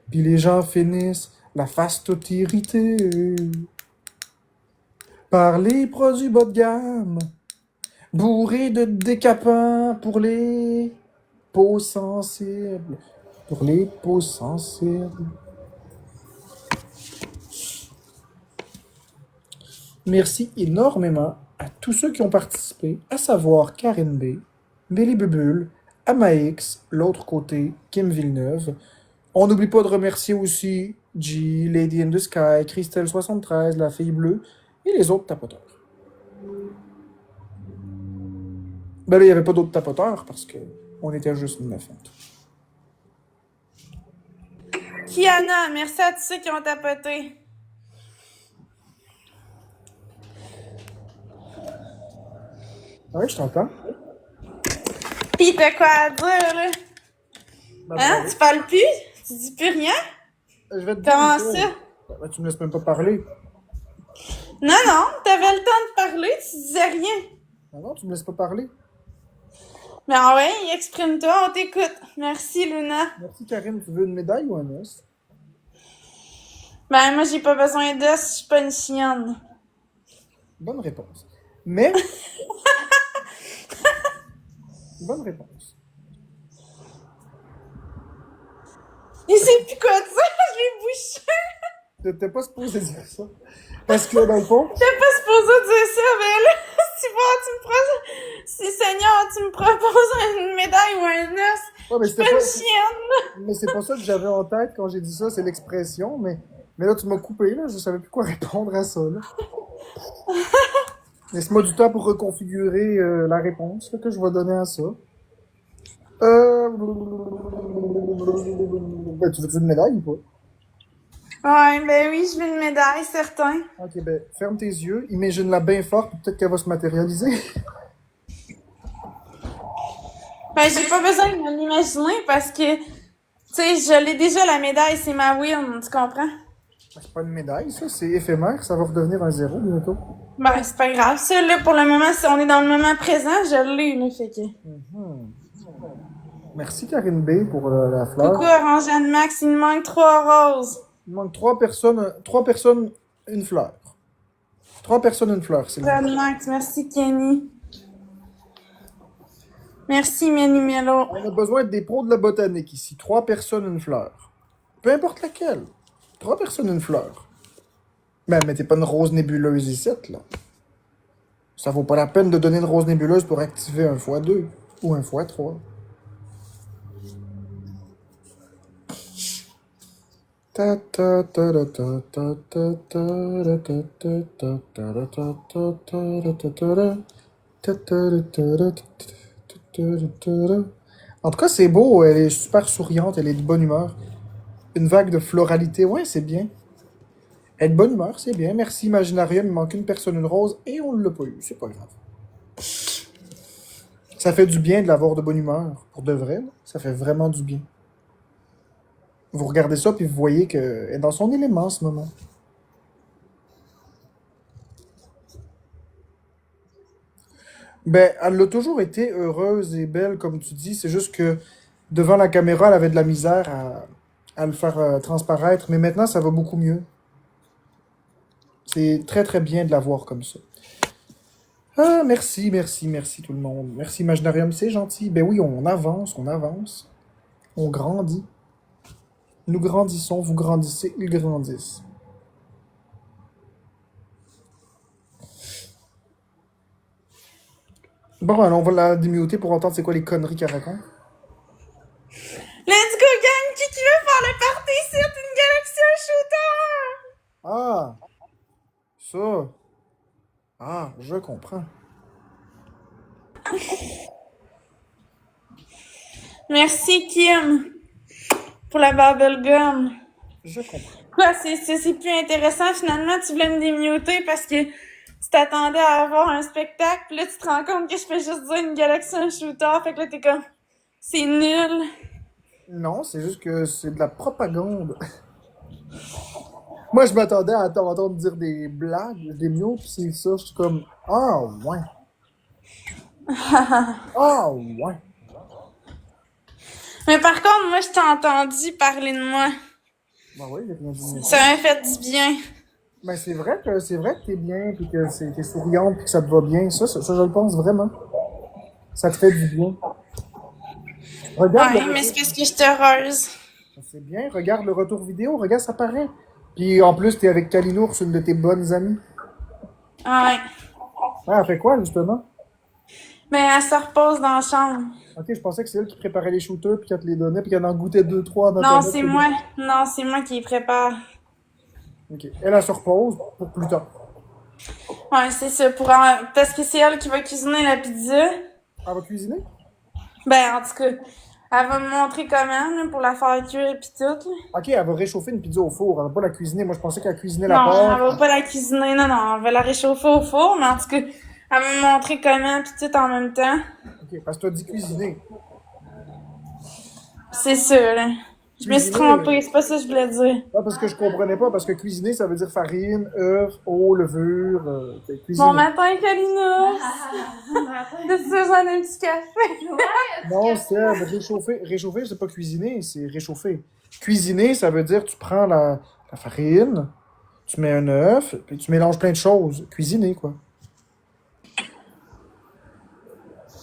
Puis les gens finissent la face toute irritée par les produits bas de gamme, bourrés de décapants pour les peaux sensibles. Pour les peaux sensibles. Merci énormément à tous ceux qui ont participé, à savoir Karine B, Billy Bubule, Amax, l'autre côté, Kim Villeneuve. On n'oublie pas de remercier aussi G, Lady in the Sky, Christelle73, la fille bleue et les autres tapoteurs. Ben là, il n'y avait pas d'autres tapoteurs parce qu'on était juste 9 en tout. Kiana, merci à tous ceux qui ont tapoté. Ouais, je t'entends. Pis t'as quoi à dire, là? Hein? Tu parles plus? Tu dis plus rien? Je vais te dire. Comment ça? Ben, tu me laisses même pas parler. Non, t'avais le temps de parler, tu disais rien. Non, tu me laisses pas parler. Ben ouais, exprime-toi, on t'écoute. Merci, Luna. Merci, Karine. Tu veux une médaille ou un os? Ben moi, j'ai pas besoin d'os, je suis pas une chienne. Bonne réponse. Mais... Bonne réponse. Il sait plus quoi dire, je l'ai bouché. T'étais pas supposé dire ça. Parce que, dans le fond... T'es pas supposé dire ça, mais là, si Seigneur, tu me proposes une médaille ou un os, Ouais, mais je suis pas une chienne. Mais c'est pas ça que j'avais en tête quand j'ai dit ça, c'est l'expression, mais là, tu m'as coupé, là, je savais plus quoi répondre à ça, là. Laisse-moi du temps pour reconfigurer la réponse là, que je vais donner à ça. Ben, tu veux une médaille ou pas? Ouais, ben oui, je veux une médaille, certain. Ok, ben, ferme tes yeux, imagine-la bien forte, peut-être qu'elle va se matérialiser. Ben, j'ai pas besoin de me l'imaginer parce que, tu sais, je l'ai déjà la médaille, c'est ma win, tu comprends? C'est pas une médaille, ça, c'est éphémère, ça va redevenir un zéro bientôt. Ben, c'est pas grave. Ça, là, pour le moment, si on est dans le moment présent, je l'ai, là, fait que... Merci Karine B pour la fleur. Coucou, Orangeane Max, il nous manque 3 roses. Il manque 3 personnes, une fleur. 3 personnes, une fleur, c'est Orangeane Max, merci Kenny. Merci Méni Mélo. On a besoin des pros de la botanique ici. 3 personnes, une fleur. Peu importe laquelle. 3 personnes, une fleur. Ben, mettez pas une rose nébuleuse ici, là. Ça vaut pas la peine de donner une rose nébuleuse pour activer un x2 ou un x3. En tout cas, c'est beau, elle est super souriante, elle est de bonne humeur. Une vague de floralité, ouais, c'est bien. Elle est de bonne humeur, c'est bien. Merci Imaginarium, il manque une personne, une rose, et on l'a pas eu, c'est pas grave. Ça fait du bien de l'avoir de bonne humeur, pour de vrai, là. Ça fait vraiment du bien. Vous regardez ça, puis vous voyez qu'elle est dans son élément en ce moment. Ben, elle a toujours été heureuse et belle, comme tu dis. C'est juste que devant la caméra, elle avait de la misère à le faire transparaître. Mais maintenant, ça va beaucoup mieux. C'est très, très bien de la voir comme ça. Ah, merci tout le monde. Merci Imaginarium, c'est gentil. Ben oui, on avance. On grandit. Nous grandissons, vous grandissez, ils grandissent. Bon, alors on va la démuter pour entendre c'est quoi les conneries qu'elle raconte. Let's go, gang! Qui veut faire le party ici? Une galaxie un shooter! Ah! Ça! Ah, je comprends. Merci, Kim, pour la bubblegum. Je comprends. Quoi, c'est plus intéressant, finalement, tu voulais me démuter parce que tu t'attendais à avoir un spectacle, pis là, tu te rends compte que je fais juste dire une galaxie un shooter, fait que là, t'es comme, c'est nul. Non, c'est juste que c'est de la propagande. Moi, je m'attendais à t'entendre dire des blagues, des mots, pis c'est ça, je suis comme, ah, ouais. Ah, ouais. Mais par contre, moi, je t'ai entendu parler de moi. Ben oui, j'ai rien dit. Ça m'a fait du bien. Ben, c'est vrai que t'es bien, pis que t'es souriante, pis que ça te va bien. Ça, je le pense vraiment. Ça te fait du bien. Regarde Ouais, mais c'est parce que je suis heureuse. C'est bien, regarde le retour vidéo, regarde, ça paraît. Puis en plus, t'es avec Kalinours, une de tes bonnes amies. Ouais. Ah, elle fait quoi, justement? Mais elle se repose dans la chambre. Ok, je pensais que c'est elle qui préparait les shooters, puis qu'elle te les donnait, puis qu'elle en goûtait 2-3 dans Non, ta c'est boîte. moi. Non, c'est moi qui les prépare. Ok, elle se repose pour plus tard. Ouais, c'est ça. Parce que c'est elle qui va cuisiner la pizza. Elle va cuisiner? Ben, en tout cas, elle va me montrer comment, là, pour la faire cuire et pis tout, là. Ok, elle va réchauffer une pizza au four, elle va pas la cuisiner. Moi, je pensais qu'elle cuisinait la Non, pâte. elle va pas la cuisiner, non, elle va la réchauffer au four, mais en tout cas, elle va me montrer comment pis tout en même temps. Ok, parce que t'as dit cuisiner. C'est ça, là. Je me suis trompée, c'est pas ça que je voulais dire. Ah, parce que je comprenais pas, parce que cuisiner, ça veut dire farine, œufs, eau, levure, cuisiner. Bon matin, Kalina! C'est ça, j'en ai un petit café. Non, c'est réchauffer. Réchauffer, c'est pas cuisiner, c'est réchauffer. Cuisiner, ça veut dire tu prends la farine, tu mets un œuf, puis tu mélanges plein de choses. Cuisiner, quoi.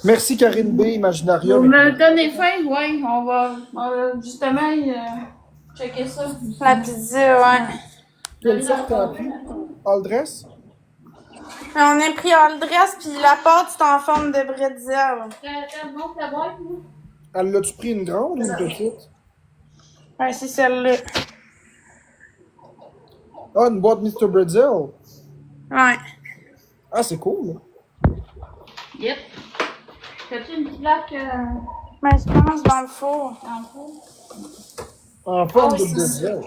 Merci Karine B, Imaginarium. Vous me donnez faim, ouais, on va justement checker ça. La pizza, ouais. Quelle sorte t'as pris? All dress? On a pris all dress pis la pâte, c'est en forme de bretzel. T'as montre la boîte, moi? Elle l'a-tu pris une grande ou une petite? Ouais, c'est celle-là. Ah, une boîte Mr. Brazil. Ouais. Ah, c'est cool. Yep. T'as-tu une petite plaque Mais je pense dans le four. en fond? En forme Oh, de c'est Brazil.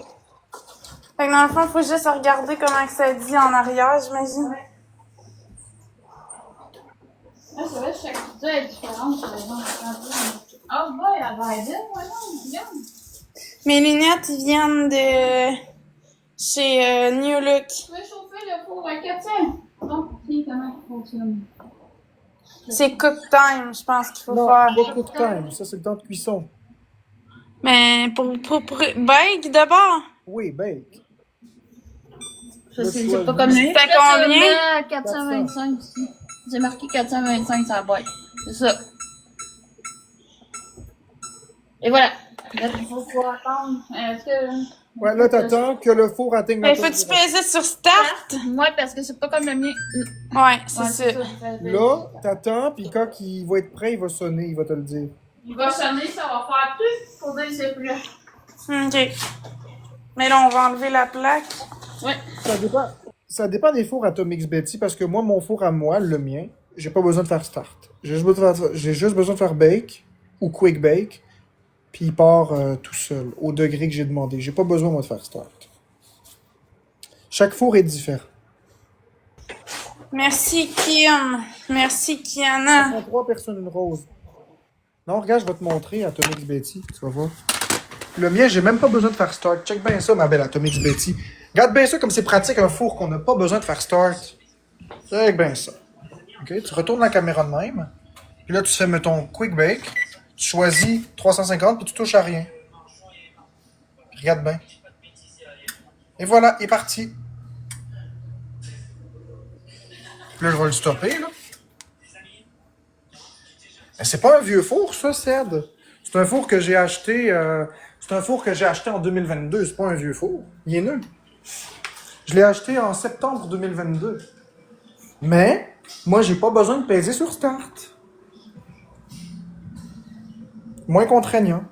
Fait que dans le fond, faut juste regarder comment que ça dit en arrière, j'imagine. Ah, c'est vrai, chaque pizza est différente, par exemple. Ah, ouais, elle va aider, ouais, non, regarde. Mes lunettes, ils viennent de chez New Look. Tu veux chauffer le four à 400? Donc, comment ça fonctionne? C'est Cook Time, je pense qu'il faut Non, faire. pas cook time. Ça, c'est le temps de cuisson. Mais pour bake d'abord. Oui, bake. Ça, Le c'est choix pas de- comme lui. C'était combien? 425 ici. J'ai marqué 425 sur la boîte. C'est ça. Et voilà. Là, il faut attendre. Est-ce que... Ouais, là, t'attends que le four atteigne la Mais faut-tu peser sur Start? Ouais, parce que c'est pas comme le mien. Ouais, c'est Ouais, ça. Là, t'attends, puis quand il va être prêt, il va sonner, il va te le dire. Il va sonner, ça va faire tout pour dire que c'est prêt. Ok. Mais là, on va enlever la plaque. Ouais. Ça dépend des fours Atomix Betty, parce que moi, mon four à moi, le mien, j'ai pas besoin de faire start. J'ai juste besoin de faire bake ou quick bake, puis il part tout seul, au degré que j'ai demandé. J'ai pas besoin, moi, de faire start. Chaque four est différent. Merci, Kim. Merci, Kiana. En 3 personnes, une rose. Non, regarde, je vais te montrer Atomix Betty, tu vas voir. Le mien, j'ai même pas besoin de faire start. Check bien ça, ma belle Atomix Betty. Regarde bien ça comme c'est pratique, un four qu'on n'a pas besoin de faire start. Check bien ça. Ok, tu retournes la caméra de même. Puis là, tu fais, mettons, quick bake. Tu choisis 350, puis tu touches à rien. Puis regarde bien. Et voilà, il est parti. Puis là, je vais le stopper, là. Mais c'est pas un vieux four, ça, Ced. C'est un four que j'ai acheté C'est un four que j'ai acheté en 2022. C'est pas un vieux four. Il est neuf. Je l'ai acheté en septembre 2022. Mais, moi, j'ai pas besoin de peser sur Start. Moins contraignant.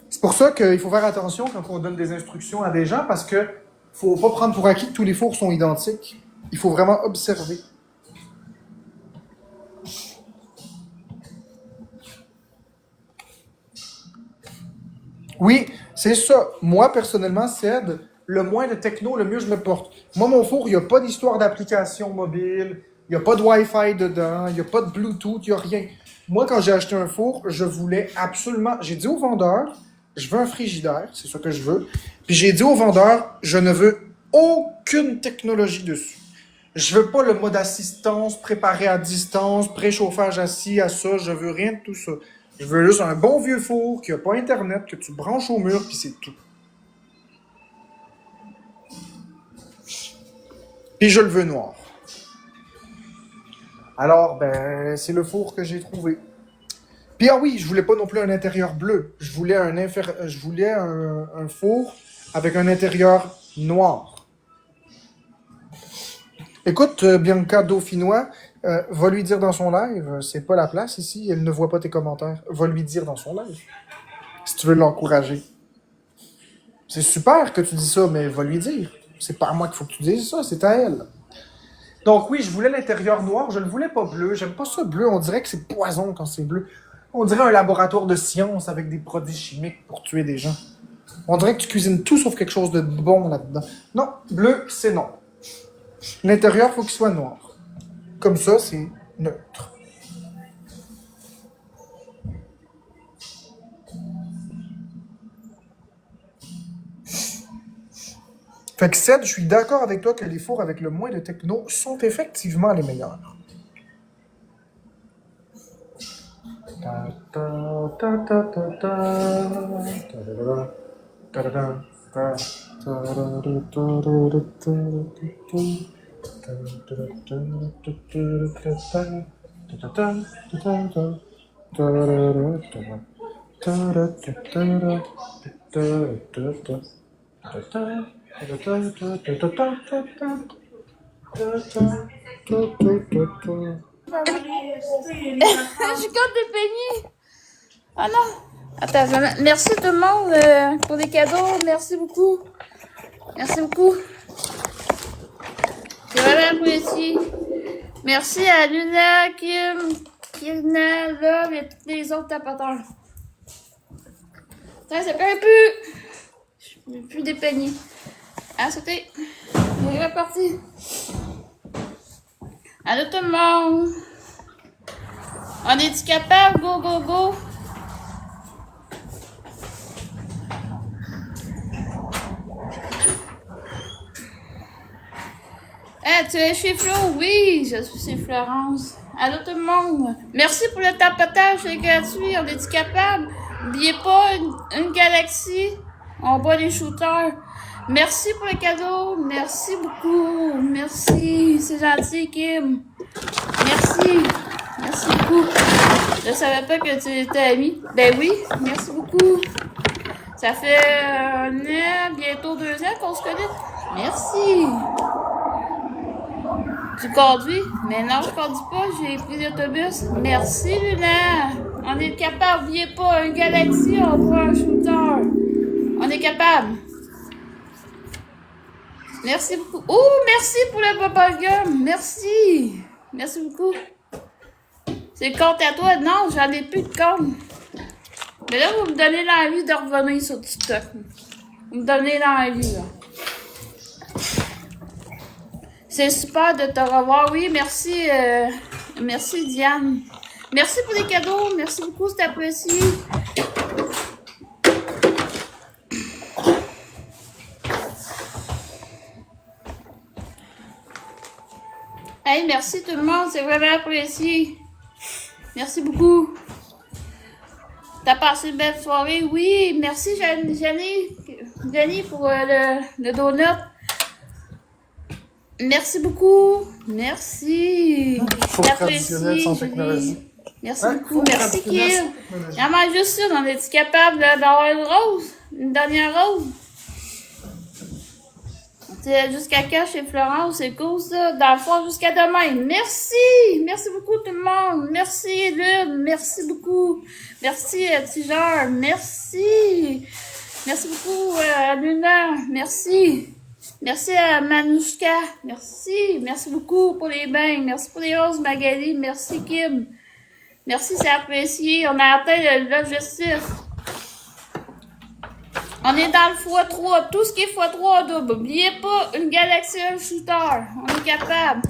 C'est pour ça qu'il faut faire attention quand on donne des instructions à des gens parce que faut pas prendre pour acquis que tous les fours sont identiques. Il faut vraiment observer. Oui, c'est ça. Moi, personnellement, Ced, le moins de techno, le mieux je me porte. Moi, mon four, il n'y a pas d'histoire d'application mobile, il n'y a pas de Wi-Fi dedans, il n'y a pas de Bluetooth, il n'y a rien. Moi, quand j'ai acheté un four, je voulais absolument... J'ai dit au vendeur, je veux un frigidaire, c'est ça que je veux. Puis j'ai dit au vendeur, je ne veux aucune technologie dessus. Je veux pas le mode assistance, préparé à distance, préchauffage assis à ça, je veux rien de tout ça. Je veux juste un bon vieux four qui n'a pas Internet, que tu branches au mur, puis c'est tout. Puis je le veux noir. Alors, ben, c'est le four que j'ai trouvé. Puis ah oui, je voulais pas non plus un intérieur bleu. Je voulais un four avec un intérieur noir. Écoute, Bianca Dauphinois, va lui dire dans son live, c'est pas la place ici, elle ne voit pas tes commentaires. Va lui dire dans son live, si tu veux l'encourager. C'est super que tu dis ça, mais va lui dire. C'est pas à moi qu'il faut que tu dises ça, c'est à elle. Donc oui, je voulais l'intérieur noir, je ne le voulais pas bleu. J'aime pas ça bleu, on dirait que c'est poison quand c'est bleu. On dirait un laboratoire de science avec des produits chimiques pour tuer des gens. On dirait que tu cuisines tout sauf quelque chose de bon là-dedans. Non, bleu, c'est non. L'intérieur, faut qu'il soit noir. Comme ça, c'est neutre. Fait que Ced, je suis d'accord avec toi que les fours avec le moins de techno sont effectivement les meilleurs. Je compte des peignets. Ah non. Attends, merci tout le monde pour les cadeaux. Merci beaucoup. Merci beaucoup. C'est vraiment apprécié. Merci à Luna, Kim, Kirna, Love et tous les autres tapateurs. Ça fait un peu. Je ne veux plus des peignets. À sauter. On est reparti. Allô tout le monde. On est-tu capable? Go, go, go! Hey, tu es chez Flo? Oui, je suis chez Florence. Allô tout le monde. Merci pour le tapotage, c'est gratuit. On est-tu capable? N'oubliez pas une galaxie. On boit des shooters. Merci pour le cadeau. Merci beaucoup. Merci. C'est gentil, Kim. Merci. Merci beaucoup. Je savais pas que tu étais ami. Ben oui, merci beaucoup. Ça fait 1 an, bientôt 2 ans qu'on se connaît. Merci. Tu conduis? Mais non, je conduis pas. J'ai pris l'autobus. Merci, Luna. On est capable. N'oubliez pas, un Galaxy, on voit un shooter. On est capable. Merci beaucoup. Oh, merci pour le bubblegum. Merci. Merci beaucoup. C'est le compte à toi? Non, j'en ai plus de compte. Mais là, vous me donnez l'envie de revenir sur TikTok. Vous me donnez l'envie, là. C'est super de te revoir. Oui, merci. Merci, Diane. Merci pour les cadeaux. Merci beaucoup, c'est apprécié. Hey, merci tout le monde. C'est vraiment apprécié. Merci beaucoup. T'as passé une belle soirée? Oui, merci Jenny pour le donut. Merci beaucoup. Merci. Faux traditionnel sans technologie. Merci Ouais, beaucoup. faux Merci, traditionnel Kim. sans technologie. Il en manque juste une. On est-tu capable d'avoir une rose? Une dernière rose? C'est jusqu'à quand chez Florence? C'est cool, ça. Dans le fond, jusqu'à demain. Merci! Merci beaucoup, tout le monde. Merci, Lune. Merci beaucoup. Merci, Tigeur. Merci. Merci beaucoup, Luna. Merci. Merci à Manouchka. Merci. Merci beaucoup pour les bains. Merci pour les roses, Magali. Merci, Kim. Merci, c'est apprécié. On a atteint l'objectif. On est dans le x3. Tout ce qui est x3 double. N'oubliez pas, une Galaxy un shooter. On est capable.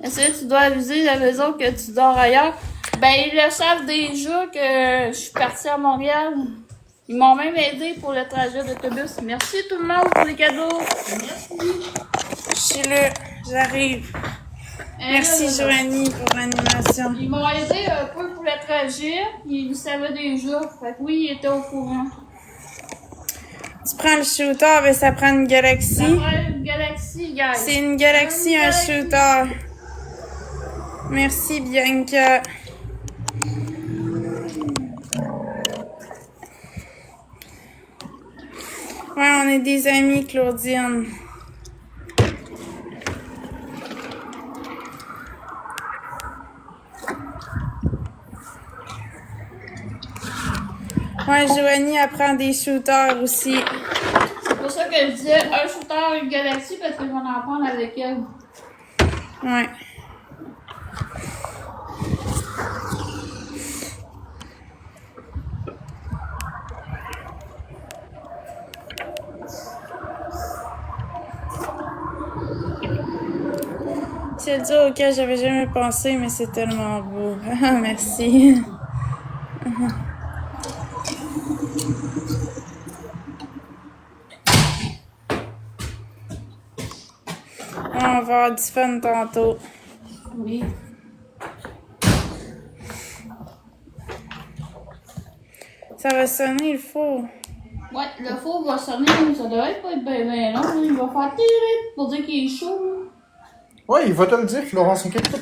Est-ce que tu dois aviser la maison que tu dors ailleurs? Ben, ils le savent déjà que je suis partie à Montréal. Ils m'ont même aidé pour le trajet d'autobus. Merci tout le monde pour les cadeaux. Merci. Je suis là, j'arrive. Merci Joanie pour l'animation. Ils m'ont aidé un peu pour le trajet. Ils le savaient déjà. Fait que oui, ils étaient au courant. Tu prends le shooter, ben ça prend une Galaxy. Ça prend une Galaxy, guys. C'est une Galaxy, un shooter. Merci Bianca. Ouais, on est des amis, Claudine. Ouais, Joanie apprend des shooters aussi. C'est pour ça que je disais un shooter, une Galaxy, parce que je vais en prendre avec elle. Ouais. C'est le dur auquel j'avais jamais pensé, mais c'est tellement beau. Merci. On va avoir du fun tantôt. Oui. Ça va sonner le four. Ouais, le four va sonner, ça devrait pas être bien long. Il va faire tirer pour dire qu'il est chaud. Ouais, il va te le dire, Florence, inquiète pas.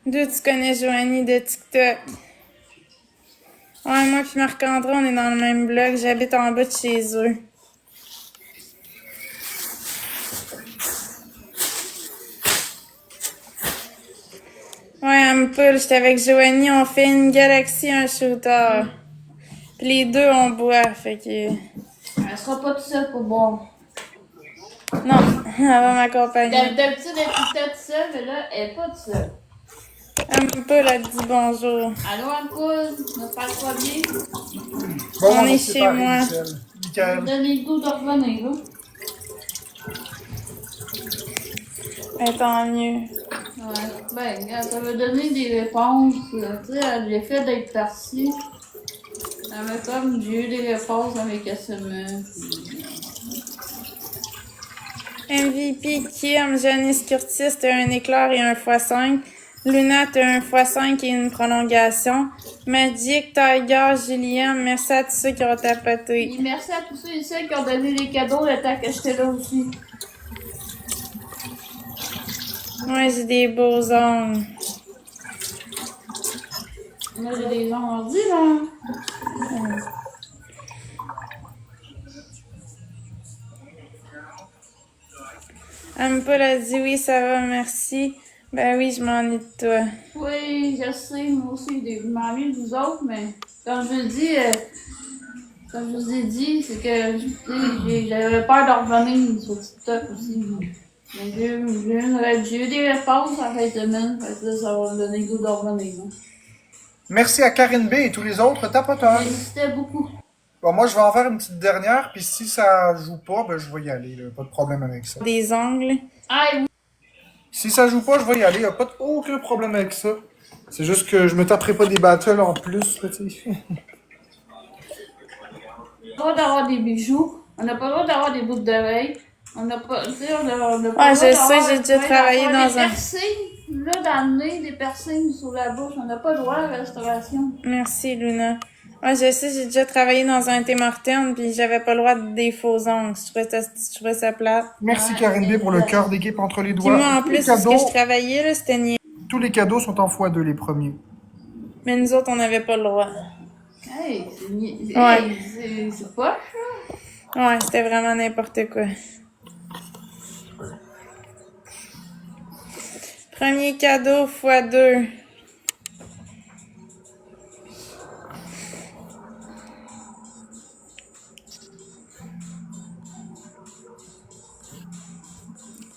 D'où tu connais Joanie de TikTok? Ouais, moi puis Marc-André, on est dans le même bloc. J'habite en bas de chez eux. Ouais, Ampoule, j'étais avec Joanie, on fait une Galaxy, un shooter. Puis les deux, on boit, fait que... Elle sera pas toute seule pour boire. Non, elle va m'accompagner. D'habitude, elle est toute seule, mais là, elle est pas toute seule. Ampoule a dit bonjour. Allô, Ampoule, ne parle pas bien. Bon, On est s'est chez séparés, moi. Michel. Michael. Donnez le goût de revenir, là. Tant mieux. Ouais, ben, regarde, ça veut donner des réponses, là. Tu sais, l'effet d'être parti. Ça m'a comme, j'ai eu des réponses dans mes questionnements. MVP, Kim, Janice Curtis, t'as un éclair et un x5. Luna, t'as un x5 et une prolongation. Magic, Tiger, Julien, merci à tous ceux qui ont tapoté. Et merci à tous ceux et celles qui ont donné des cadeaux le temps que j'étais là aussi. Moi, j'ai des beaux ongles. Moi, j'ai des ongles ordi, là. Paul a dit oui, ça va, merci. Ben oui, je m'ennuie de toi. Oui, je sais, moi aussi, je m'ennuie de vous autres, mais comme je le dis, comme je vous ai dit, c'est que j'avais peur de revenir sur TikTok aussi. Mais j'ai eu des réponses en fin de semaine, fait que là, ça va me donner le goût de revenir. Hein. Merci à Karine B et tous les autres tapoteurs. J'hésitais beaucoup. Bon, moi, je vais en faire une petite dernière, puis si ça joue pas, ben, je vais y aller, là. Pas de problème avec ça. Des ongles. Ah, oui. Si ça joue pas, je vais y aller. Y a pas aucun problème avec ça. C'est juste que je me taperai pas des battles en plus, là, tu sais. On n'a pas le droit d'avoir des bijoux. On n'a pas le droit d'avoir des boucles d'oreilles. On n'a pas, tu sais, on n'a pas Ouais, le droit je sais, d'avoir- j'ai déjà travaillé d'avoir dans des un- piercings, là, dans le nez, des piercings sur la bouche. On n'a pas le droit à la restauration. Merci, Luna. Ouais, je sais, j'ai déjà travaillé dans un Tim Hortons, puis j'avais pas le droit de des faux ongles. Je trouvais ça plate. Merci Karine B pour le cœur d'équipe entre les Puis doigts. moi, en Tous les plus, où ce que cadeaux, je travaillais, là, c'était niais. tous les cadeaux sont en x2 les premiers. Mais nous autres, on n'avait pas le droit. Hey, Ouais. c'est poche, là. Ouais, c'était vraiment n'importe quoi. Premier cadeau x2.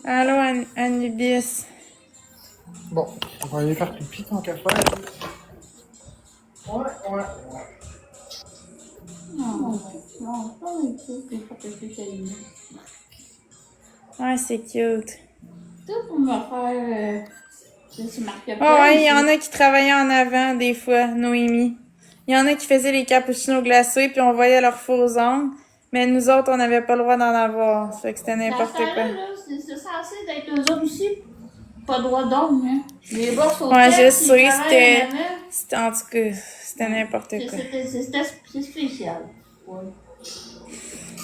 Allô, Anubis. Bon, on va aller faire pipi tant qu'à faire. Ouais. Non, pas du tout, c'est pas que c'est câliné. Ouais, c'est cute. Tout pour me faire. C'est marqué Oh, ouais, il y en a qui travaillaient en avant, des fois, Noémie. Il y en a qui faisaient les cappuccinos glacés, puis on voyait leurs faux ongles. Mais nous autres, on n'avait pas le droit d'en avoir. Ça fait que c'était n'importe quoi. C'est censé d'être eux autres aussi. Pas de droit d'ongles, hein. Les boss au Ouais, je test, sais, ils travaillent en avant. c'était, en tout cas, c'était n'importe quoi. C'est spécial. Ouais.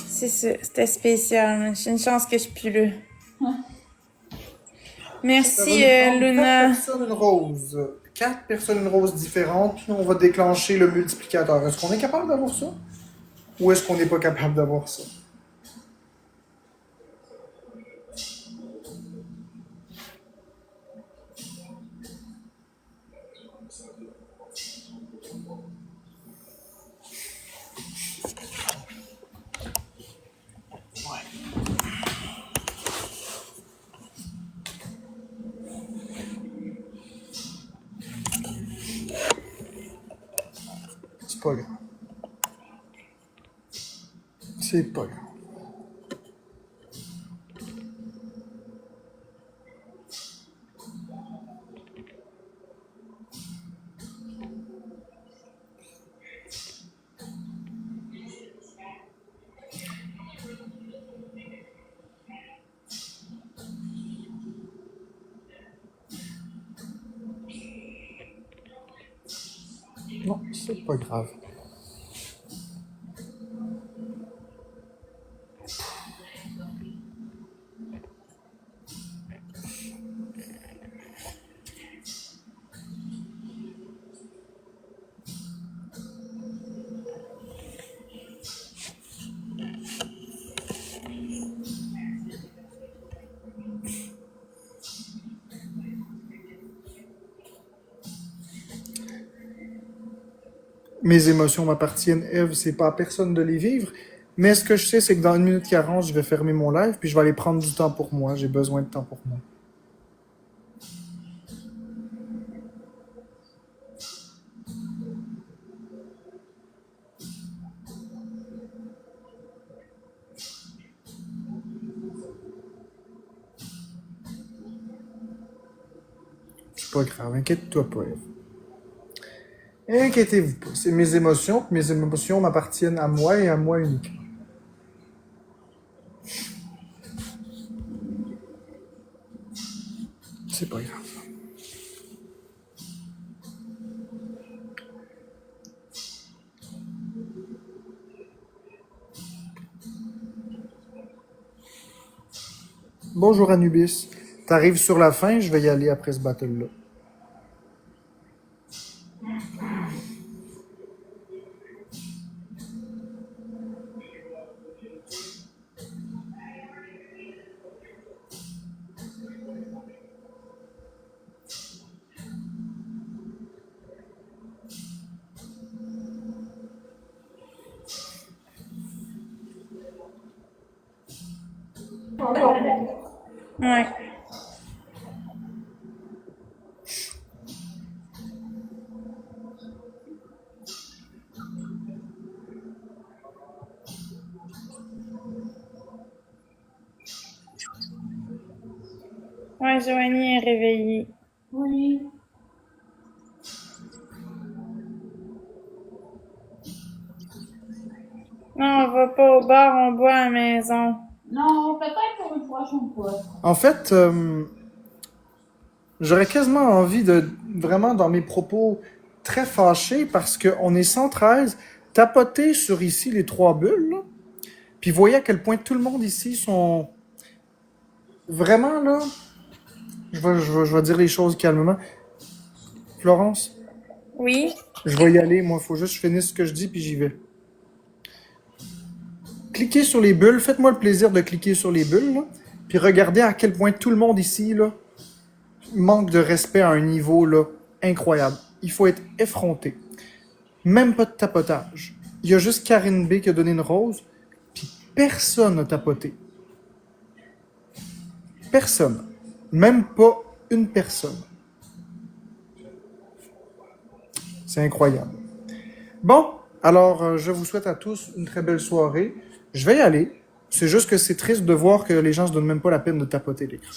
C'est ça, c'était spécial. J'ai une chance que je suis plus là. Merci, Luna. 4 personnes, une rose. 4 personnes, une rose différentes, puis on va déclencher le multiplicateur. Est-ce qu'on est capable d'avoir ça? Ou est-ce qu'on n'est pas capable d'avoir ça? C'est pas grave. C'est pas grave. Non, c'est pas grave. Mes émotions m'appartiennent, Eve, c'est pas à personne de les vivre. Mais ce que je sais, c'est que dans 1 minute 40, je vais fermer mon live, puis je vais aller prendre du temps pour moi. J'ai besoin de temps pour moi. C'est pas grave, inquiète-toi pas, Eve. Inquiétez-vous pas, c'est mes émotions, puis mes émotions m'appartiennent à moi et à moi uniquement. C'est pas grave. Bonjour Anubis. T'arrives sur la fin, je vais y aller après ce battle-là. Ouais. Ouais, Joanie est réveillée. Oui. Non, on va pas au bar, on boit à la maison. Non, peut-être pour une prochaine fois. En fait, j'aurais quasiment envie de, vraiment dans mes propos, très fâché parce qu'on est 113. Tapotez sur ici les 3 bulles, là. Puis voyez à quel point tout le monde ici sont... Vraiment, là... Je vais dire les choses calmement. Florence, Oui. je vais y aller. Moi, il faut juste que je finisse ce que je dis, puis j'y vais. Cliquez sur les bulles. Faites-moi le plaisir de cliquer sur les bulles, là. Puis regardez à quel point tout le monde ici, là, manque de respect à un niveau, là, incroyable. Il faut être effronté. Même pas de tapotage. Il y a juste Karine B qui a donné une rose, puis personne n'a tapoté. Personne. Même pas une personne. C'est incroyable. Bon, alors je vous souhaite à tous une très belle soirée. Je vais y aller. C'est juste que c'est triste de voir que les gens se donnent même pas la peine de tapoter l'écran.